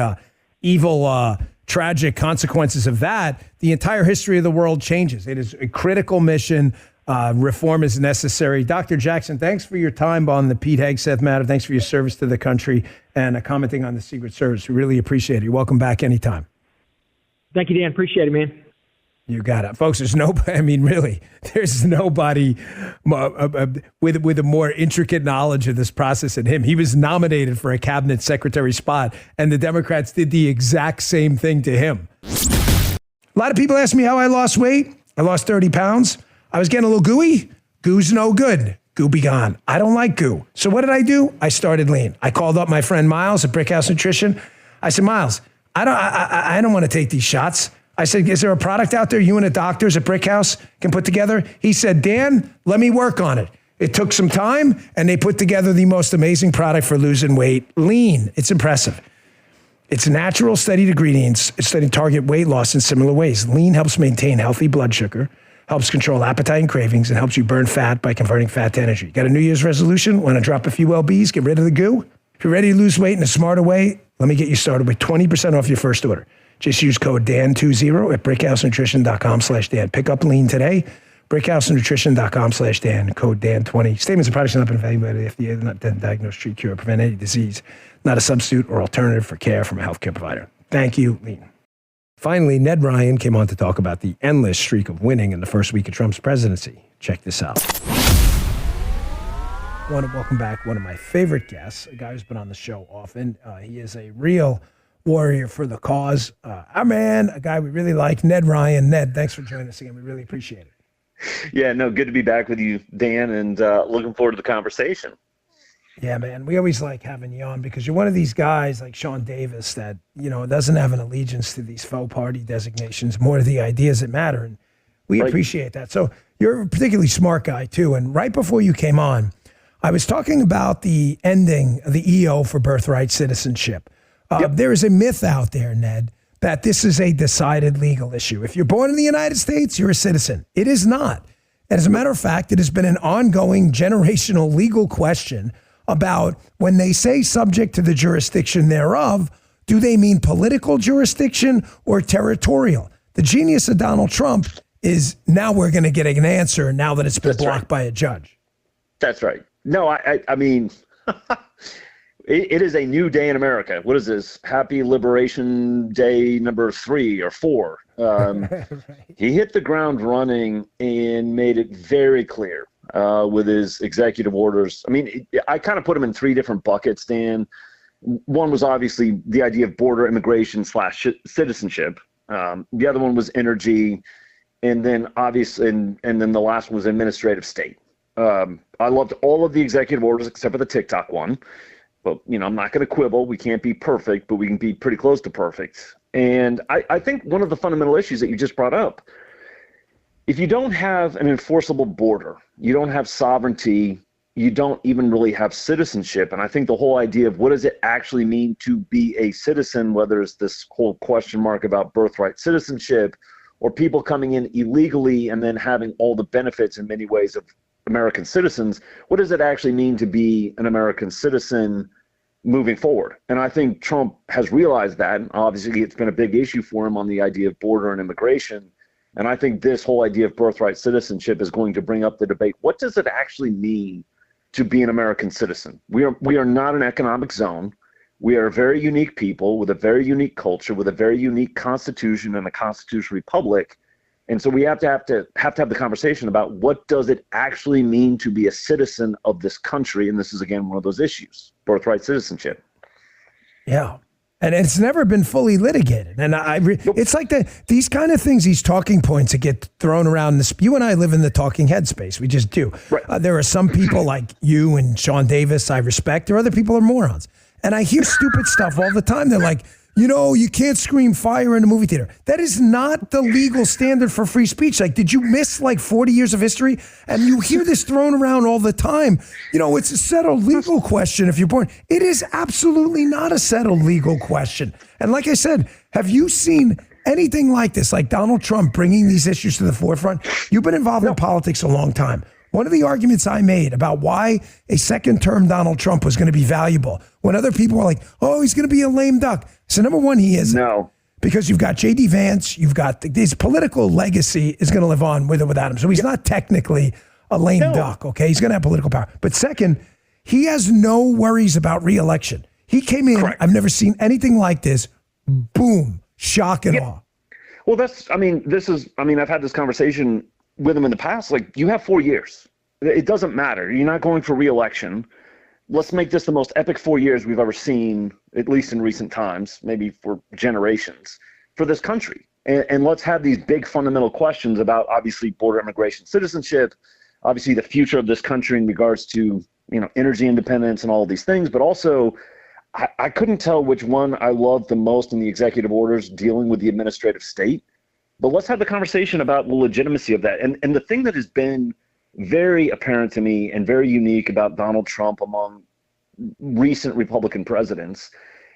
evil, tragic consequences of that. The entire history of the world changes. It is a critical mission. Reform is necessary. Dr. Jackson, thanks for your time on the Pete Hegseth matter. Thanks for your service to the country and commenting on the Secret Service. We really appreciate it. You're welcome back anytime. Thank you, Dan. Appreciate it, man. You got it. Folks, there's nobody with a more intricate knowledge of this process than him. He was nominated for a cabinet secretary spot, and the Democrats did the exact same thing to him. A lot of people ask me how I lost weight. I lost 30 pounds. I was getting a little gooey. Goo's no good. Goo be gone. I don't like goo. So what did I do? I started lean. I called up my friend Miles at Brickhouse Nutrition. I said, Miles, I don't want to take these shots. I said, is there a product out there you and the doctors at Brickhouse can put together? He said, Dan, let me work on it. It took some time, and they put together the most amazing product for losing weight, Lean. It's impressive. It's natural, studied ingredients, studied target weight loss in similar ways. Lean helps maintain healthy blood sugar, helps control appetite and cravings, and helps you burn fat by converting fat to energy. Got a New Year's resolution? Want to drop a few lbs, get rid of the goo? If you're ready to lose weight in a smarter way, let me get you started with 20% off your first order. Just use code DAN20 at brickhousenutrition.com/Dan. Pick up Lean today. brickhousenutrition.com/Dan, code DAN20. Statements and products are not been evaluated by the FDA. They're not to diagnose, treat, cure, or prevent any disease. Not a substitute or alternative for care from a healthcare provider. Thank you, Lean. Finally, Ned Ryun came on to talk about the endless streak of winning in the first week of Trump's presidency. Check this out. I want to welcome back one of my favorite guests, a guy who's been on the show often. He is a real warrior for the cause. Our man, a guy we really like, Ned Ryun. Ned, thanks for joining us again. We really appreciate it. Yeah, no, good to be back with you, Dan, and looking forward to the conversation. Yeah, man, we always like having you on because you're one of these guys like Sean Davis that, doesn't have an allegiance to these faux party designations, more to the ideas that matter. And we appreciate that. So you're a particularly smart guy, too. And right before you came on, I was talking about the ending of the EO for birthright citizenship. There is a myth out there, Ned, that this is a decided legal issue. If you're born in the United States, you're a citizen. It is not. And as a matter of fact, it has been an ongoing generational legal question about when they say subject to the jurisdiction thereof, do they mean political jurisdiction or territorial? The genius of Donald Trump is now we're going to get an answer now that it's been blocked by a judge. That's right. No, I mean, it is a new day in America. What is this? Happy Liberation Day number 3 or 4. Right. He hit the ground running and made it very clear with his executive orders. I mean, I kind of put them in 3 different buckets, Dan. One was obviously the idea of border immigration / citizenship. The other one was energy. And then obviously, and then the last one was administrative state. I loved all of the executive orders except for the TikTok one. But, I'm not going to quibble. We can't be perfect, but we can be pretty close to perfect. And I think one of the fundamental issues that you just brought up, if you don't have an enforceable border, you don't have sovereignty, you don't even really have citizenship. And I think the whole idea of what does it actually mean to be a citizen, whether it's this whole question mark about birthright citizenship or people coming in illegally and then having all the benefits in many ways of American citizens, what does it actually mean to be an American citizen moving forward? And I think Trump has realized that. Obviously, it's been a big issue for him on the idea of border and immigration. And I think this whole idea of birthright citizenship is going to bring up the debate. What does it actually mean to be an American citizen? We are not an economic zone. We are a very unique people with a very unique culture, with a very unique constitution and a constitutional republic. And so we have to have the conversation about what does it actually mean to be a citizen of this country. And this is, again, one of those issues, birthright citizenship. Yeah. And it's never been fully litigated. And it's like these kind of things, these talking points that get thrown around. You and I live in the talking head space. We just do. Right. There are some people like you and Sean Davis I respect. There are other people who are morons. And I hear stupid stuff all the time. They're like, you can't scream fire in a movie theater. That is not the legal standard for free speech. Like, did you miss 40 years of history? And you hear this thrown around all the time. It's a settled legal question if you're born. It is absolutely not a settled legal question. And like I said, have you seen anything like this, like Donald Trump bringing these issues to the forefront? You've been involved in politics a long time. One of the arguments I made about why a second-term Donald Trump was going to be valuable, when other people were like, oh, he's going to be a lame duck. So number one, he isn't. No. Because you've got J.D. Vance, you've got his political legacy is going to live on with or without him. So he's not technically a lame duck, okay? He's going to have political power. But second, he has no worries about re-election. He came in, Correct. I've never seen anything like this. Boom, shock and awe. Well, I've had this conversation with him in the past. You have 4 years. It doesn't matter. You're not going for re-election. Let's make this the most epic 4 years we've ever seen, at least in recent times, maybe for generations, for this country. And let's have these big fundamental questions about, obviously, border immigration, citizenship, obviously the future of this country in regards to, energy independence and all of these things. But also, I couldn't tell which one I loved the most in the executive orders dealing with the administrative state. But let's have the conversation about the legitimacy of that. And the thing that has been very apparent to me and very unique about Donald Trump among recent Republican presidents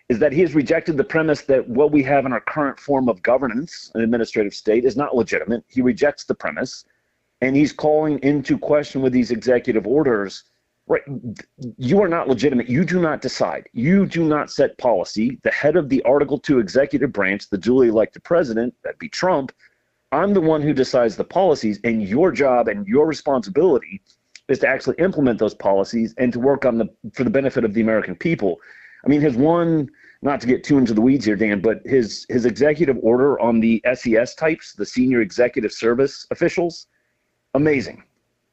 is that he has rejected the premise that what we have in our current form of governance, an administrative state, is not legitimate. He rejects the premise, and he's calling into question with these executive orders, right, you are not legitimate. You do not decide. You do not set policy. The head of the Article 2 executive branch, the duly elected president, that'd be Trump, I'm the one who decides the policies, and your job and your responsibility is to actually implement those policies and to work for the benefit of the American people. I mean, his one, not to get too into the weeds here, Dan, but his executive order on the SES types, the senior executive service officials, amazing.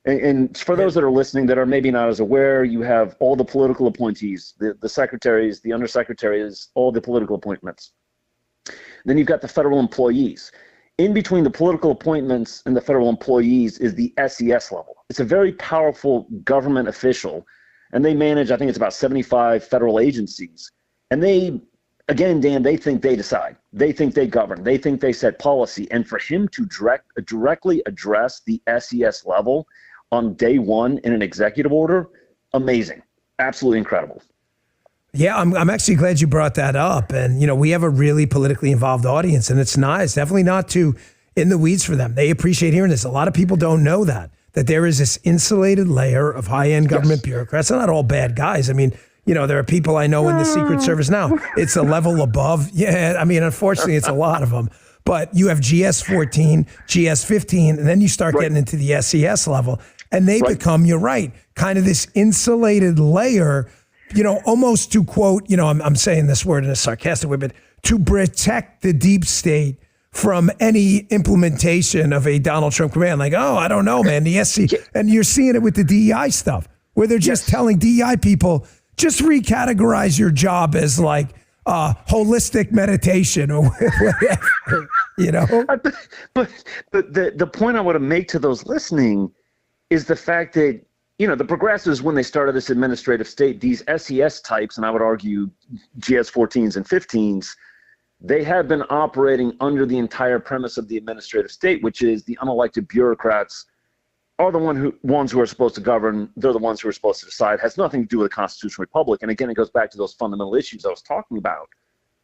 And for those that are listening that are maybe not as aware, you have all the political appointees, the secretaries, the undersecretaries, all the political appointments. Then you've got the federal employees. In between the political appointments and the federal employees is the SES level. It's a very powerful government official, and they manage, I think it's about 75 federal agencies. And they, again, Dan, they think they decide. They think they govern. They think they set policy. And for him to directly address the SES level on day one in an executive order, amazing. Absolutely incredible. Yeah, I'm actually glad you brought that up. And, we have a really politically involved audience, and it's definitely not too in the weeds for them. They appreciate hearing this. A lot of people don't know that that there is this insulated layer of high-end government bureaucrats. They're not all bad guys. I mean, there are people I know in the Secret Service now. It's a level above. Yeah, I mean, unfortunately, it's a lot of them. But you have GS-14, GS-15, and then you start getting into the SES level, and they become, you're right, kind of this insulated layer, almost to quote, I'm saying this word in a sarcastic way, but to protect the deep state from any implementation of a Donald Trump command. Like, oh, I don't know, man, the SC, and you're seeing it with the DEI stuff, where they're just telling DEI people, just recategorize your job as like holistic meditation or whatever, But the point I want to make to those listening is the fact that, the progressives, when they started this administrative state, these SES types, and I would argue GS-14s and 15s, they have been operating under the entire premise of the administrative state, which is the unelected bureaucrats are the ones who are supposed to govern. They're the ones who are supposed to decide. It has nothing to do with a constitutional republic. And again, it goes back to those fundamental issues I was talking about.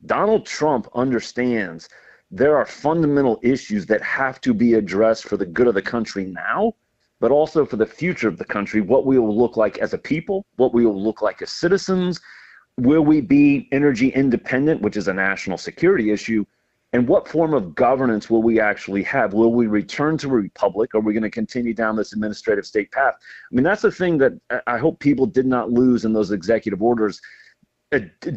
Donald Trump understands there are fundamental issues that have to be addressed for the good of the country now, but also for the future of the country, what we will look like as a people, what we will look like as citizens. Will we be energy independent, which is a national security issue? And what form of governance will we actually have? Will we return to a republic? Or are we going to continue down this administrative state path? I mean, that's the thing that I hope people did not lose in those executive orders,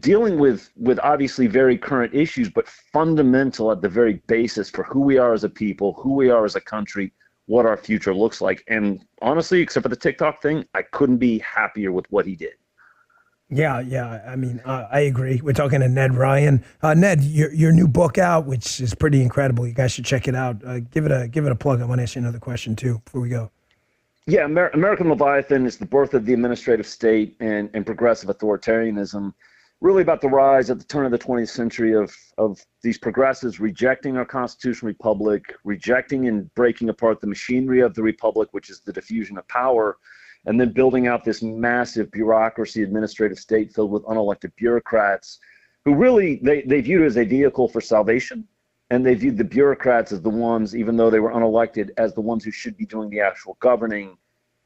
dealing with obviously very current issues, but fundamental at the very basis for who we are as a people, who we are as a country, what our future looks like. And honestly, except for the TikTok thing, I couldn't be happier with what he did. Yeah. I mean, I agree. We're talking to Ned Ryun. Ned, your new book out, which is pretty incredible. You guys should check it out. Give it a plug. I want to ask you another question too before we go. Yeah, American Leviathan is the birth of the administrative state and progressive authoritarianism. Really about the rise at the turn of the 20th century of these progressives rejecting our constitutional republic, rejecting and breaking apart the machinery of the republic, which is the diffusion of power, and then building out this massive bureaucracy, administrative state filled with unelected bureaucrats who really, they viewed it as a vehicle for salvation. And they viewed the bureaucrats as the ones, even though they were unelected, as the ones who should be doing the actual governing.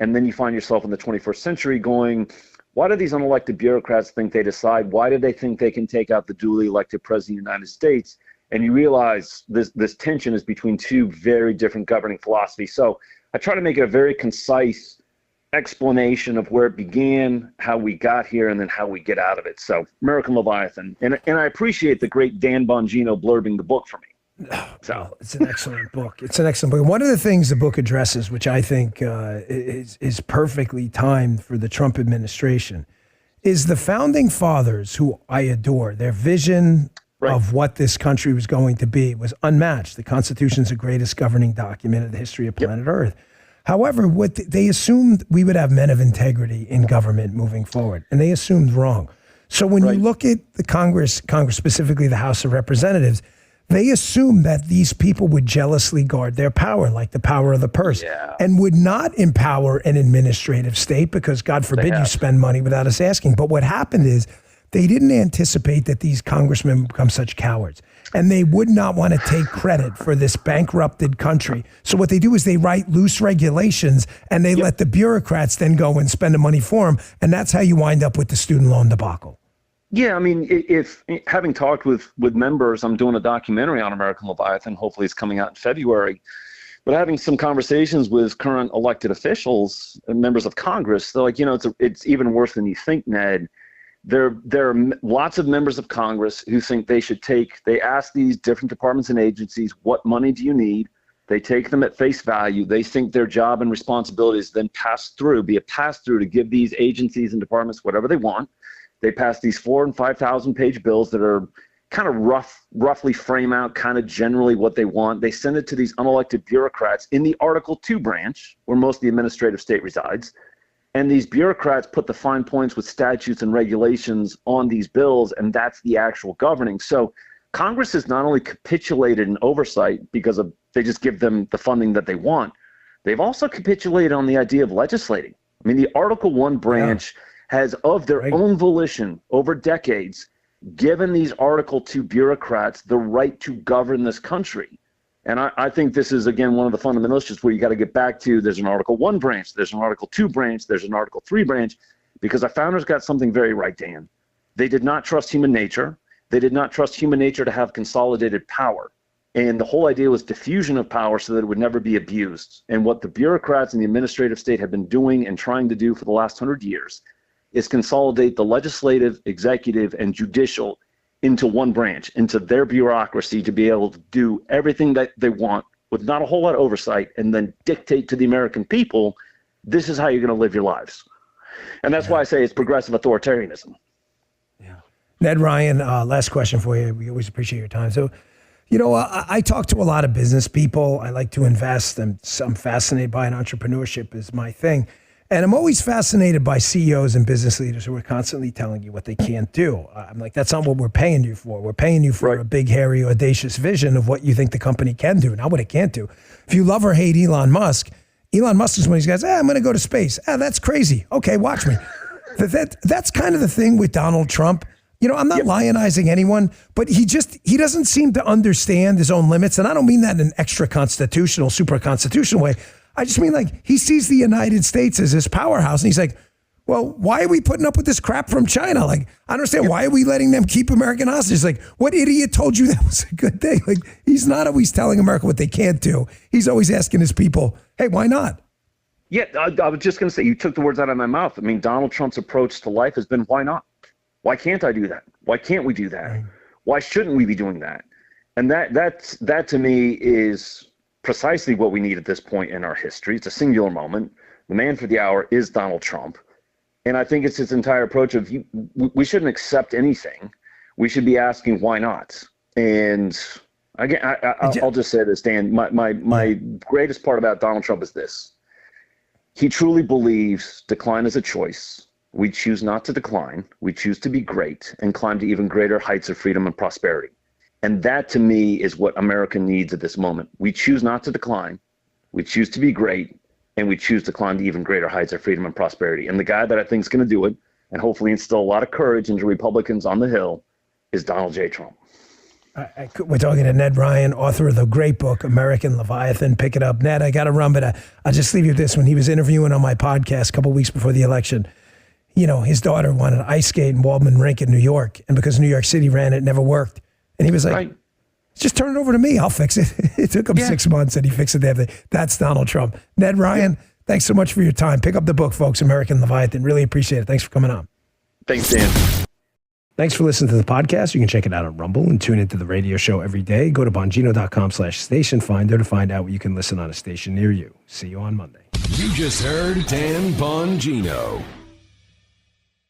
And then you find yourself in the 21st century going, why do these unelected bureaucrats think they decide? Why do they think they can take out the duly elected president of the United States? And you realize this tension is between two very different governing philosophies. So I try to make it a very concise explanation of where it began, how we got here, and then how we get out of it. So American Leviathan. And I appreciate the great Dan Bongino blurbing the book for me. Well, it's an excellent book. It's an excellent book. One of the things the book addresses, which I think is perfectly timed for the Trump administration, is the founding fathers, who I adore. Their vision of what this country was going to be was unmatched. The Constitution's the greatest governing document in the history of planet Earth. However, what they assumed we would have men of integrity in government moving forward, and they assumed wrong. So when you look at the Congress, specifically the House of Representatives, they assumed that these people would jealously guard their power, like the power of the purse, and would not empower an administrative state because, God forbid, you spend money without us asking. But what happened is they didn't anticipate that these congressmen would become such cowards, and they would not want to take credit for this bankrupted country. So what they do is they write loose regulations, and they let the bureaucrats then go and spend the money for them, and that's how you wind up with the student loan debacle. Yeah, I mean, if having talked with members, I'm doing a documentary on American Leviathan. Hopefully it's coming out in February. But having some conversations with current elected officials and members of Congress, they're like, it's even worse than you think, Ned. There are lots of members of Congress who think they ask these different departments and agencies, what money do you need? They take them at face value. They think their job and responsibility is then be a pass-through to give these agencies and departments whatever they want. They pass these 4,000 and 5,000 page bills that are kind of roughly frame out kind of generally what they want. They send it to these unelected bureaucrats in the Article 2 branch, where most of the administrative state resides. And these bureaucrats put the fine points with statutes and regulations on these bills, and that's the actual governing. So Congress has not only capitulated in oversight because they just give them the funding that they want, they've also capitulated on the idea of legislating. I mean, the Article 1 branch has, of their own volition, over decades, given these Article 2 bureaucrats the right to govern this country. And I think this is, again, one of the fundamental issues where you got to get back to there's an Article 1 branch, there's an Article 2 branch, there's an Article 3 branch, because our founders got something very right, Dan. They did not trust human nature. They did not trust human nature to have consolidated power. And the whole idea was diffusion of power so that it would never be abused. And what the bureaucrats in the administrative state have been doing and trying to do for the last 100 years is consolidate the legislative, executive, and judicial into one branch, into their bureaucracy to be able to do everything that they want with not a whole lot of oversight, and then dictate to the American people, this is how you're going to live your lives. And that's why I say it's progressive authoritarianism. Yeah. Ned Ryun, last question for you. We always appreciate your time. So, I talk to a lot of business people. I like to invest. I'm fascinated by it. Entrepreneurship is my thing. And I'm always fascinated by CEOs and business leaders who are constantly telling you what they can't do. I'm like, that's not what we're paying you for. We're paying you for a big, hairy, audacious vision of what you think the company can do, not what it can't do. If you love or hate Elon Musk is one of these guys, I'm going to go to space. That's crazy. Okay, watch me. That's kind of the thing with Donald Trump. I'm not lionizing anyone, but he doesn't seem to understand his own limits. And I don't mean that in an extra constitutional, super constitutional way. I just mean like he sees the United States as his powerhouse and he's like, well, why are we putting up with this crap from China? Like, I understand why are we letting them keep American hostages? Like, what idiot told you that was a good thing? Like, he's not always telling America what they can't do. He's always asking his people, hey, why not? Yeah, I was just going to say, you took the words out of my mouth. I mean, Donald Trump's approach to life has been, why not? Why can't I do that? Why can't we do that? Right. Why shouldn't we be doing that? And that to me is precisely what we need at this point in our history. It's a singular moment. The man for the hour is Donald Trump. And I think it's his entire approach of we shouldn't accept anything. We should be asking why not. And again, I'll just say this, Dan, my greatest part about Donald Trump is this. He truly believes decline is a choice. We choose not to decline. We choose to be great and climb to even greater heights of freedom and prosperity. And that, to me, is what America needs at this moment. We choose not to decline. We choose to be great, and we choose to climb to even greater heights of freedom and prosperity. And the guy that I think is going to do it, and hopefully instill a lot of courage into Republicans on the Hill, is Donald J. Trump. We're talking to Ned Ryun, author of the great book, American Leviathan. Pick it up. Ned, I got to run, but I'll just leave you with this. When he was interviewing on my podcast a couple of weeks before the election, his daughter wanted to ice skate in Waldman Rink in New York, and because New York City ran, it never worked. And he was like, just turn it over to me. I'll fix it. It took him 6 months and he fixed it. That's Donald Trump. Ned Ryun, thanks so much for your time. Pick up the book, folks, American Leviathan. Really appreciate it. Thanks for coming on. Thanks, Dan. Thanks for listening to the podcast. You can check it out on Rumble and tune into the radio show every day. Go to Bongino.com/station finder to find out where you can listen on a station near you. See you on Monday. You just heard Dan Bongino.